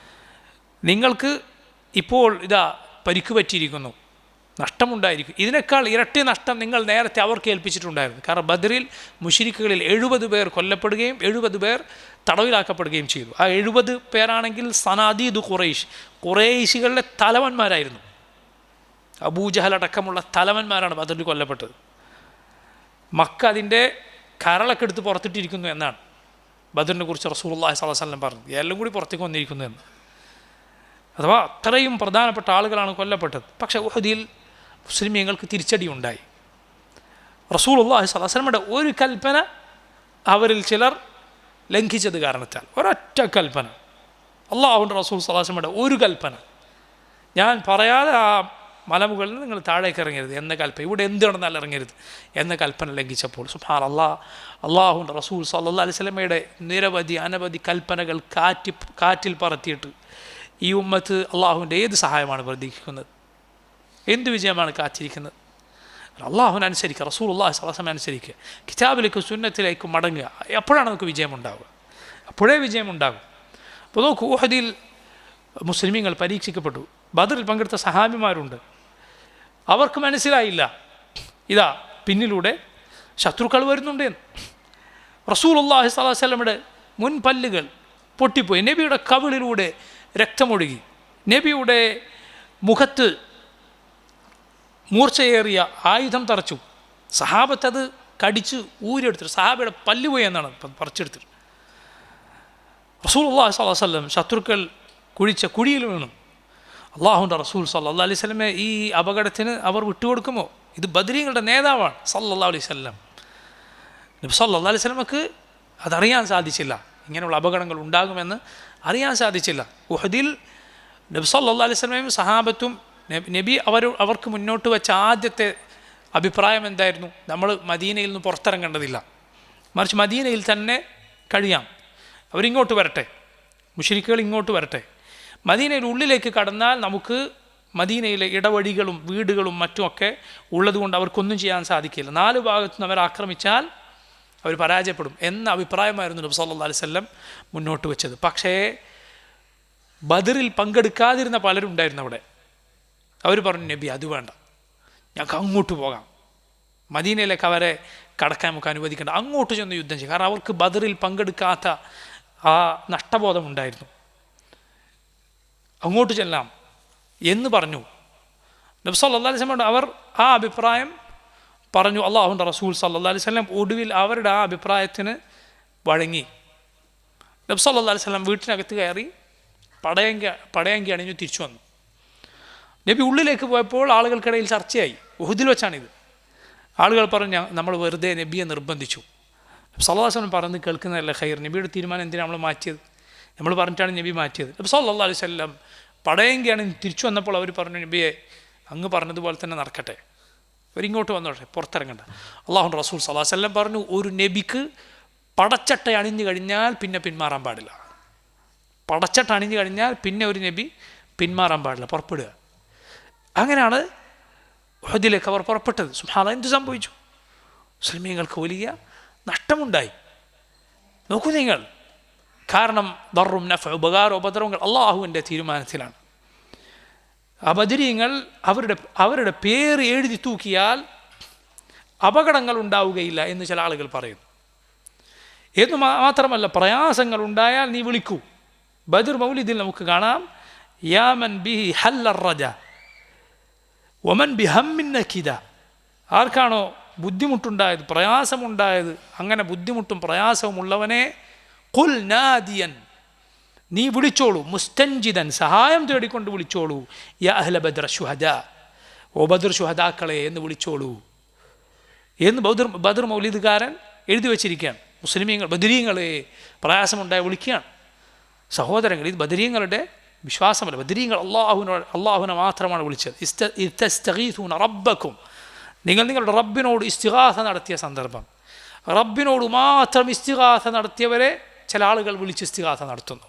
നിങ്ങൾക്ക് ഇപ്പോൾ ഇതാ പരിക്ക് പറ്റിയിരിക്കുന്നു, നഷ്ടമുണ്ടായിരിക്കും, ഇതിനേക്കാൾ ഇരട്ടി നഷ്ടം നിങ്ങൾ നേരത്തെ അവർക്ക് ഏൽപ്പിച്ചിട്ടുണ്ടായിരുന്നു. കാരണം ബദറിൽ മുശ്രിക്കുകളിൽ 70 പേർ കൊല്ലപ്പെടുകയും 70 പേർ തടവിലാക്കപ്പെടുകയും ചെയ്തു. ആ 70 പേരാണെങ്കിൽ സനാദീദ് ഖുറൈശികളുടെ തലവന്മാരായിരുന്നു. അബൂജഹൽ അടക്കമുള്ള തലവന്മാരാണ് ബദറിൽ കൊല്ലപ്പെട്ടത്. മക്ക അതിൻ്റെ കരളൊക്കെ എടുത്ത് പുറത്തിട്ടിരിക്കുന്നു എന്നാണ് ബദറിനെ കുറിച്ച് റസൂലുള്ളാഹി സ്വല്ലല്ലാഹു അലൈഹി വസല്ലം പറഞ്ഞത്. എല്ലാം കൂടി പുറത്തേക്ക് വന്നിരിക്കുന്നു എന്ന്. അഥവാ അത്രയും പ്രധാനപ്പെട്ട ആളുകളാണ് കൊല്ലപ്പെട്ടത്. പക്ഷേ ഉഹദിൽ മുസ്ലിമീങ്ങൾക്ക് തിരിച്ചടി ഉണ്ടായി. റസൂലുള്ളാഹി സ്വല്ലല്ലാഹു അലൈഹി വസല്ലമയുടെ ഒരു കൽപ്പന അവരിൽ ചിലർ ലംഘിച്ചത് കാരണത്താൽ, ഒരൊറ്റ കൽപ്പന, അള്ളാഹുവിൻ്റെ റസൂൽ സ്വല്ലല്ലാഹു അലൈഹി വസല്ലമയുടെ ഒരു കൽപ്പന, ഞാൻ പറയാതെ ആ മലമുകളിൽ നിന്ന് നിങ്ങൾ താഴേക്ക് ഇറങ്ങരുത് എന്ന കൽപ്പന, ഇവിടെ എന്ത് നടന്നാൽ ഇറങ്ങരുത് എന്ന കൽപ്പന ലംഘിച്ചപ്പോൾ സുബ്ഹാനല്ലാഹ്, അള്ളാഹുവിൻ്റെ റസൂൽ സ്വല്ലല്ലാഹു അലൈഹി വസല്ലമയുടെ നിരവധി അനവധി കൽപ്പനകൾ കാറ്റിൽ പറത്തിയിട്ട് ഈ ഉമ്മത്ത് അള്ളാഹുവിൻ്റെ ഏത് സഹായമാണ് പ്രതീക്ഷിക്കുന്നത്? എന്ത് വിജയമാണ് കാത്തിരിക്കുന്നത്? അള്ളാഹുവിനനുസരിക്കുക, റസൂലുള്ളാഹി സ്വല്ലല്ലാഹു അലൈഹി വസല്ലം അനുസരിക്കുക, കിതാബിലേക്കും സുന്നത്തിലേക്കും മടങ്ങുക. എപ്പോഴാണ് നമുക്ക് വിജയമുണ്ടാവുക? അപ്പോഴേ വിജയമുണ്ടാകും. അപ്പോൾ നോക്കൂ, ഉഹദിൽ മുസ്ലിമീങ്ങൾ പരീക്ഷിക്കപ്പെട്ടു. ബദറിൽ പങ്കെടുത്ത സഹാബിമാരുണ്ട്. അവർക്ക് മനസ്സിലായില്ല ഇതാ പിന്നിലൂടെ ശത്രുക്കൾ വരുന്നുണ്ട് എന്ന്. റസൂലുള്ളാഹി സ്വല്ലല്ലാഹു അലൈഹി വസല്ലമയുടെ മുൻപല്ലുകൾ പൊട്ടിപ്പോയി. നബിയുടെ കവിളിലൂടെ രക്തമൊഴുകി. നബിയുടെ മുഖത്ത് മൂർച്ചയേറിയ ആയുധം തറച്ചു. സഹാബത്ത് കടിച്ച് ഊരിയെടുത്തിട്ട്, സഹാബയുടെ പല്ലുപോയി എന്നാണ് പറിച്ചെടുത്തിട്ട്. റസൂലുള്ളാഹി സ്വല്ലല്ലാഹു അലൈഹി വസല്ലം ശത്രുക്കൾ കുഴിച്ച കുഴിയിൽ വീണു. അള്ളാഹുവിൻ്റെ റസൂൽ സല്ലല്ലാഹു അലൈഹി വസല്ലമയെ ഈ അപകടത്തിന് അവർ വിട്ടുകൊടുക്കുമോ? ഇത് ബദരീങ്ങളുടെ നേതാവാണ് സല്ലല്ലാഹു അലൈഹി വസല്ലം. നബി സല്ലല്ലാഹു അലൈഹി വസല്ലമക്ക് അതറിയാൻ സാധിച്ചില്ല, ഇങ്ങനെയുള്ള അപകടങ്ങൾ ഉണ്ടാകുമെന്ന് അറിയാൻ സാധിച്ചില്ല. ഉഹദിൽ നബി സല്ലല്ലാഹു അലൈഹി വസല്ലമയും സഹാബത്തും നബി അവർക്ക് മുന്നോട്ട് വെച്ച ആദ്യത്തെ അഭിപ്രായം എന്തായിരുന്നു? നമ്മൾ മദീനയിൽ നിന്ന് പുറത്തിറങ്ങേണ്ടതില്ല, മറിച്ച് മദീനയിൽ തന്നെ കഴിയാം, അവരിങ്ങോട്ട് വരട്ടെ, മുശ്രിക്കുകൾ ഇങ്ങോട്ട് വരട്ടെ, മദീനയുടെ ഉള്ളിലേക്ക് കടന്നാൽ നമുക്ക് മദീനയിലെ ഇടവഴികളും വീടുകളും മറ്റുമൊക്കെ ഉള്ളതുകൊണ്ട് അവർക്കൊന്നും ചെയ്യാൻ സാധിക്കില്ല. 4 ഭാഗത്തുനിന്ന് അവർ ആക്രമിച്ചാൽ അവർ പരാജയപ്പെടും എന്ന അഭിപ്രായമായിരുന്നു നബി സല്ലല്ലാഹു അലൈഹി വസല്ലം മുന്നോട്ട് വെച്ചത്. പക്ഷേ ബദറിൽ പങ്കെടുക്കാതിരുന്ന പലരും ഉണ്ടായിരുന്നു അവിടെ. അവർ പറഞ്ഞു, നബി അത് വേണ്ട, ഞങ്ങൾക്ക് അങ്ങോട്ട് പോകാം, മദീനയിലേക്ക് അവരെ കടക്കാൻ നമുക്ക് അനുവദിക്കേണ്ട, അങ്ങോട്ട് ചെന്ന് യുദ്ധം ചെയ്യും. കാരണം അവർക്ക് ബദറിൽ പങ്കെടുക്കാത്ത ആ നഷ്ടബോധമുണ്ടായിരുന്നു. അങ്ങോട്ട് ചെല്ലാം എന്ന് പറഞ്ഞു നബി സല്ലല്ലാഹു അലൈഹി വസല്ലം. അവർ ആ അഭിപ്രായം പറഞ്ഞു. അള്ളാഹുവിൻ്റെ റസൂൽ സല്ലല്ലാഹു അലൈഹി വസല്ലം ഒടുവിൽ അവരുടെ ആ അഭിപ്രായത്തിന് വഴങ്ങി. നബി സല്ലല്ലാഹു അലൈഹി വസല്ലം വീട്ടിനകത്ത് കയറി പടയങ്കി അണിഞ്ഞു തിരിച്ചു വന്നു. നബി ഉള്ളിലേക്ക് പോയപ്പോൾ ആളുകൾക്കിടയിൽ ചർച്ചയായി. ഉഹുദിൽ വെച്ചാണിത്. ആളുകൾ പറഞ്ഞു, നമ്മൾ വെറുതെ നബിയെ നിർബന്ധിച്ചു. സല്ലല്ലാഹു അലൈഹി വസല്ലം പറഞ്ഞ് കേൾക്കുന്നതല്ല ഖൈർ, നബിയുടെ തീരുമാനം എന്തിനാണ് നമ്മൾ മാറ്റിയത്? നമ്മൾ പറഞ്ഞിട്ടാണ് നബി മാറ്റിയത്. നബി സല്ലല്ലാഹു അലൈഹി വസല്ലം പടയങ്കിയാണ് തിരിച്ചു വന്നപ്പോൾ അവർ പറഞ്ഞു, നബിയെ അങ്ങ് പറഞ്ഞതുപോലെ തന്നെ നടക്കട്ടെ, അവരിങ്ങോട്ട് വന്നോട്ടെ, പുറത്തിറങ്ങണ്ട. അള്ളാഹുവിൻ്റെ റസൂൽ സല്ലല്ലാഹു അലൈഹി വസല്ലം പറഞ്ഞു, ഒരു നബിക്ക് പടച്ചട്ട അണിഞ്ഞു കഴിഞ്ഞാൽ പിന്നെ പിന്മാറാൻ പാടില്ല. പടച്ചട്ട അണിഞ്ഞു കഴിഞ്ഞാൽ പിന്നെ ഒരു നബി പിന്മാറാൻ പാടില്ല, പുറപ്പെടുക. അങ്ങനെയാണ് ഉഹദിലേക്ക് അവർ പുറപ്പെട്ടത്. സുബ്ഹാനല്ലാഹ്, എന്ത് സംഭവിച്ചു? മുസ്ലിമീങ്ങൾക്ക് വലിയ നഷ്ടമുണ്ടായി. നോക്കൂ നിങ്ങൾ, കാരണം ദർറും നഫ്ഉ, ഉപകാരവും ഉപദ്രവങ്ങൾ അള്ളാഹുവിൻ്റെ തീരുമാനത്തിലാണ്. ബദരീങ്ങൾ അവരുടെ പേര് എഴുതി തൂക്കിയാൽ അപകടങ്ങൾ ഉണ്ടാവുകയില്ല എന്ന് ചില ആളുകൾ പറയുന്നു. എന്ന് മാത്രമല്ല, പ്രയാസങ്ങൾ ഉണ്ടായാൽ നീ വിളിക്കൂ. ബദർ മൗലിദിൽ നമുക്ക് കാണാം, യാമൻ ബിഹി ഹല്ലർ റജ വമൻ ബിഹമ്മിൻ നകിദ. ആർക്കാണോ ബുദ്ധിമുട്ടുണ്ടായത്, പ്രയാസമുണ്ടായത്, അങ്ങനെ ബുദ്ധിമുട്ടും പ്രയാസവും ഉള്ളവനെ ഖുൽ നാദിയൻ, നീ വിളിച്ചോളൂ, മുസ്തൻജിദൻ, സഹായം തേടിക്കൊണ്ട് വിളിച്ചോളൂ, യാ അഹ്ല ബദ്ർ ശുഹദാ, ഓ ബദർ ശുഹദാക്കളെ എന്ന് വിളിച്ചോളൂ എന്ന് ബദർ മൗലിദുകാരൻ എഴുതി വച്ചിരിക്കുകയാണ്. മുസ്ലിമീങ്ങൾ ബദരീങ്ങളെ പ്രയാസമുണ്ടായി വിളിക്കുകയാണ്. സഹോദരങ്ങൾ, ഇത് ബദരീങ്ങളുടെ വിശ്വാസമല്ല. ബദരീങ്ങൾ അള്ളാഹുവിനെ മാത്രമാണ് വിളിച്ചത്. ഇസ്തഗീഥൂന റബ്ബക്കും, നിങ്ങൾ നിങ്ങളുടെ റബ്ബിനോട് ഇസ്തിഗാസ നടത്തിയ സന്ദർഭം. റബ്ബിനോട് മാത്രം ഇസ്തിഗാസ നടത്തിയവരെ ചില ആളുകൾ വിളിച്ച് ഇസ്തിഗാസ നടത്തുന്നു.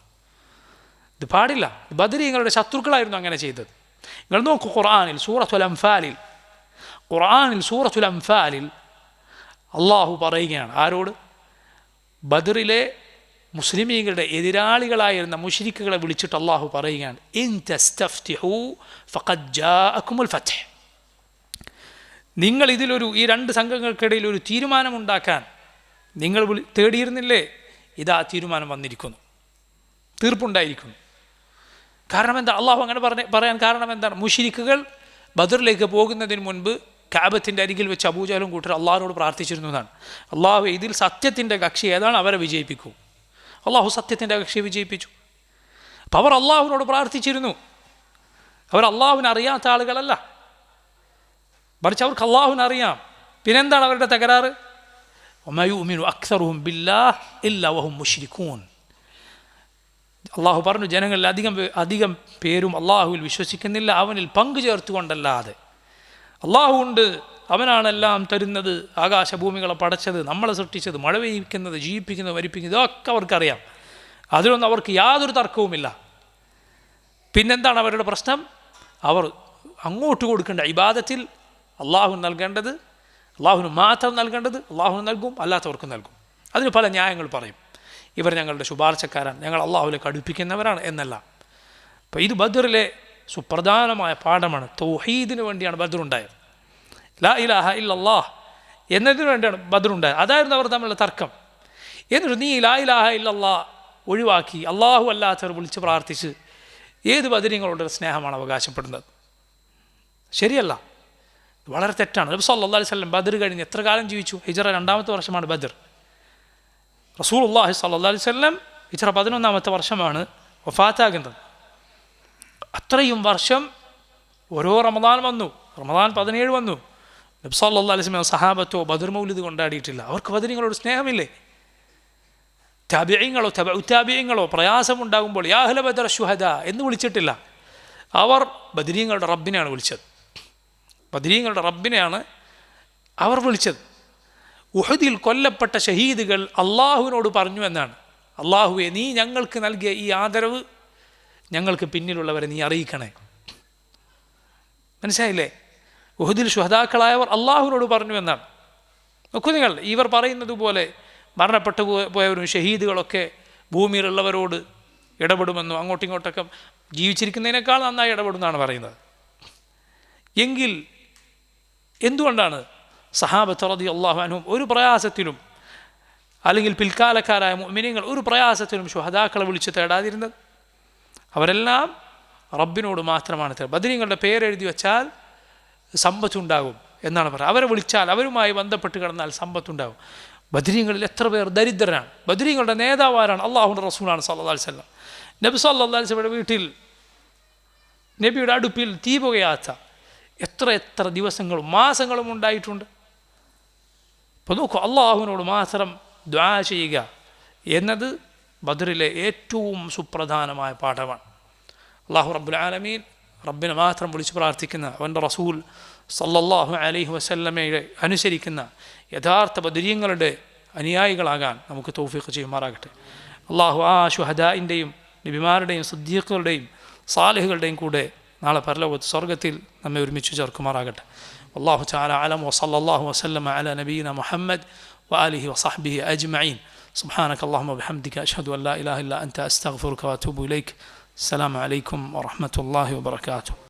ഇത് പാടില്ല. ബദരീങ്ങളുടെ ശത്രുക്കളായിരുന്നു അങ്ങനെ ചെയ്തത്. നിങ്ങൾ നോക്കൂ, ഖുർആനിൽ സൂറത്തുൽ അംഫാലിൽ അള്ളാഹു പറയുകയാണ് ആരോട്? ബദറിലെ മുസ്ലിമീങ്ങളുടെ എതിരാളികളായിരുന്ന മുശ്രിക്കുകളെ വിളിച്ചിട്ട് അള്ളാഹു പറയുകയാണ്, ഇൻ തസ്തഫ്തിഹു ഫഖദ് ജാഅകുമുൽ ഫത്ഹ്. നിങ്ങൾ ഈ 2 സംഘങ്ങൾക്കിടയിൽ ഒരു തീരുമാനമുണ്ടാക്കാൻ നിങ്ങൾ തേടിയിരുന്നില്ലേ? ഇതാ തീരുമാനം വന്നിരിക്കുന്നു, തീർപ്പുണ്ടായിരിക്കുന്നു. കാരണം എന്താ? അള്ളാഹു അങ്ങനെ പറയാൻ കാരണം എന്താണ്? മുശ്രിക്കുകൾ ബദറിലേക്ക് പോകുന്നതിന് മുൻപ് കഅബത്തിൻ്റെ അരികിൽ വെച്ച് അബൂജഹലും കൂട്ടർ അള്ളാഹുവിനോട് പ്രാർത്ഥിച്ചിരുന്നു എന്നാണ്. അള്ളാഹു ഇതിൽ സത്യത്തിൻ്റെ കക്ഷി ഏതാണ് അവരെ വിജയിപ്പിക്കൂ. അള്ളാഹു സത്യത്തിൻ്റെ കക്ഷിയെ വിജയിപ്പിച്ചു. അപ്പം അവർ അള്ളാഹുവിനോട് പ്രാർത്ഥിച്ചിരുന്നു. അവർ അള്ളാഹുവിനെ അറിയാത്ത ആളുകളല്ല, മറിച്ച് അവർക്ക് അള്ളാഹുവിനെ അറിയാം. പിന്നെന്താണ് അവരുടെ തകരാറ്? വമാ യുഅ്മിനു അക്സറുഹും ബില്ലാഹി ഇല്ലാ വഹും മുശ്രികൂൻ. അള്ളാഹു പറഞ്ഞു, ജനങ്ങളിൽ അധികം പേരും അള്ളാഹുവിൽ വിശ്വസിക്കുന്നില്ല, അവനിൽ പങ്കു ചേർത്തുകൊണ്ടല്ലാതെ. അള്ളാഹു ഉണ്ട്, അവനാണെല്ലാം തരുന്നത്, ആകാശഭൂമികളെ പടച്ചത്, നമ്മളെ സൃഷ്ടിച്ചത്, മഴ പെയ്യിക്കുന്നത്, ജീവിപ്പിക്കുന്നത്, മരിപ്പിക്കുന്നത്, ഇതൊക്കെ അവർക്കറിയാം. അതിലൊന്നും അവർക്ക് യാതൊരു തർക്കവുമില്ല. പിന്നെന്താണ് അവരുടെ പ്രശ്നം? അവർ അങ്ങോട്ട് കൊടുക്കേണ്ട ഇബാദത്തിൽ അള്ളാഹു നൽകേണ്ടത്, അള്ളാഹുവിന് മാത്രം നൽകേണ്ടത് അള്ളാഹുവിന് നൽകും, അല്ലാത്തവർക്ക് നൽകും. അതിന് പല ന്യായങ്ങൾ പറയും. ഇവർ ഞങ്ങളുടെ ശുപാർശക്കാരാണ്, ഞങ്ങൾ അള്ളാഹുവിലേക്ക് അടുപ്പിക്കുന്നവരാണ് എന്നല്ല. അപ്പോൾ ഇത് ബദറിലെ സുപ്രധാനമായ പാഠമാണ്. തൗഹീദിന് വേണ്ടിയാണ് ബദറുണ്ടായത്. ലാ ഇലാഹ ഇല്ലല്ലാഹ് എന്നതിന് വേണ്ടിയാണ് ബദറുണ്ടായത്. അതായിരുന്നു അവർ തമ്മിലുള്ള തർക്കം. എന്നിട്ട് നീ ലാ ഇലാഹ ഇല്ലല്ലാഹ് ഒഴിവാക്കി അള്ളാഹു അല്ലാത്തവർ വിളിച്ച് പ്രാർത്ഥിച്ച് ഏത് ബദരീങ്ങളോട് സ്നേഹമാണ് അവകാശപ്പെടുന്നത്? ശരിയല്ല, വളരെ തെറ്റാണ്. നബി സല്ലല്ലാഹു അലൈഹി വസല്ലം ബദർ കഴിഞ്ഞ് എത്ര കാലം ജീവിച്ചു? ഹിജ്റ 2ാമത്തെ വർഷമാണ് ബദർ. റസൂലുള്ളാഹി സ്വല്ലല്ലാഹു അലൈഹി വസല്ലം ഹിജ്റ 11ാമത്തെ വർഷമാണ് വഫാത്താകുന്നത്. അത്രയും വർഷം ഓരോ റമദാൻ വന്നു, റമദാൻ 17 വന്നു. നബി സല്ലല്ലാഹു അലൈഹി വസല്ലം സഹാബത്തോ ബദർ മൗലിദ് കൊണ്ടാടിയിട്ടില്ല. അവർക്ക് ബദരീങ്ങളോട് സ്നേഹമില്ലേ? താബിഈങ്ങളോ താബിഈങ്ങളോ പ്രയാസമുണ്ടാകുമ്പോൾ യാ അഹ്ല ബദർ ശുഹദാ എന്ന് വിളിച്ചിട്ടില്ല. അവർ ബദരീങ്ങളുടെ റബ്ബിനെയാണ് വിളിച്ചത്. ബദരീങ്ങളുടെ റബ്ബിനെയാണ് അവർ വിളിച്ചത്. ഉഹദിൽ കൊല്ലപ്പെട്ട ഷഹീദുകൾ അള്ളാഹുവിനോട് പറഞ്ഞു എന്നാണ്, അള്ളാഹുവെ, നീ ഞങ്ങൾക്ക് നൽകിയ ഈ ആദരവ് ഞങ്ങൾക്ക് പിന്നിലുള്ളവരെ നീ അറിയിക്കണേ. മനസ്സിലായില്ലേ? ഉഹുദിൽ ശുഹദാക്കളായവർ അള്ളാഹുവിനോട് പറഞ്ഞു എന്നാണ്. നോക്കൂ നിങ്ങൾ, ഇവർ പറയുന്നത് പോലെ മരണപ്പെട്ടു പോയവരും ഷഹീദുകളൊക്കെ ഭൂമിയിലുള്ളവരോട് ഇടപെടുമെന്നും അങ്ങോട്ടും ഇങ്ങോട്ടൊക്കെ ജീവിച്ചിരിക്കുന്നതിനേക്കാൾ നന്നായി ഇടപെടുമെന്നാണ് പറയുന്നത്. എങ്കിൽ എന്തുകൊണ്ടാണ് സഹാബത്ത് റളിയല്ലാഹു അൻഹും ഒരു പ്രയാസത്തിലും, അല്ലെങ്കിൽ പിൽക്കാലക്കാരായ മുഅ്മിനീങ്ങൾ ഒരു പ്രയാസത്തിലും ശുഹദാക്കളെ വിളിച്ച് തേടാതിരുന്നത്? അവരെല്ലാം റബ്ബിനോട് മാത്രമാണ് തേടുന്നത്. ബദരീങ്ങളുടെ പേരെഴുതി വെച്ചാൽ സമ്പത്തുണ്ടാകും എന്നാണ് പറയുന്നത്. അവരെ വിളിച്ചാൽ, അവരുമായി ബന്ധപ്പെട്ട് കിടന്നാൽ സമ്പത്തുണ്ടാകും. ബദരീങ്ങളിൽ എത്ര പേർ ദരിദ്രരാണ്. ബദരീങ്ങളുടെ നേതാവാരാണ്? അള്ളാഹുവിൻ്റെ റസൂലാണ് സല്ലല്ലാഹു അലൈഹി വസല്ലം. നബി സല്ലല്ലാഹു അലൈഹി വസല്ലമയുടെ വീട്ടിൽ, നബിയുടെ അടുപ്പിൽ തീ പുകയാത്ത എത്ര ദിവസങ്ങളും മാസങ്ങളും ഉണ്ടായിട്ടുണ്ട്. അപ്പോൾ നോക്കൂ, അള്ളാഹുവിനോട് മാത്രം ദുആ ചെയ്യുക എന്നത് ബദറിലെ ഏറ്റവും സുപ്രധാനമായ പാഠമാണ്. അള്ളാഹു റബ്ബുൽ ആലമീൻ റബ്ബിനെ മാത്രം വിളിച്ച് പ്രാർത്ഥിക്കുന്ന, അവൻ്റെ റസൂൽ സല്ലല്ലാഹു അലൈഹി വസല്ലമയെ അനുസരിക്കുന്ന യഥാർത്ഥ ബദരീങ്ങളുടെ അനുയായികളാകാൻ നമുക്ക് തൗഫീഖ് ചെയ്യുമാറാകട്ടെ. അള്ളാഹു ആ ശുഹദാഇൻ്റെയും നബിമാരുടെയും സിദ്ദീഖുകളുടെയും സാലിഹുകളുടെയും കൂടെ നാളെ പരലോകത്ത് സ്വർഗ്ഗത്തിൽ നമ്മെ ഒരുമിച്ച് ചേർക്കുമാറാകട്ടെ. അല്ലാഹു തആല അലം വസല്ലല്ലാഹു വസല്ലമ അലാ നബിയിന മുഹമ്മദ് വആലിഹി വസഹ്ബിഹി അജ്മഈൻ. സുബ്ഹാനക അല്ലാഹുമ്മ വബിഹംദിക അശ്ഹദു അൻ ലാ ഇലാഹ ഇല്ല അൻത അസ്തഗ്ഫിറുക വഅതൂബു ഇലൈക്. അസ്സലാമു അലൈക്കും വറഹ്മത്തുള്ളാഹി വബറകാതുഹു.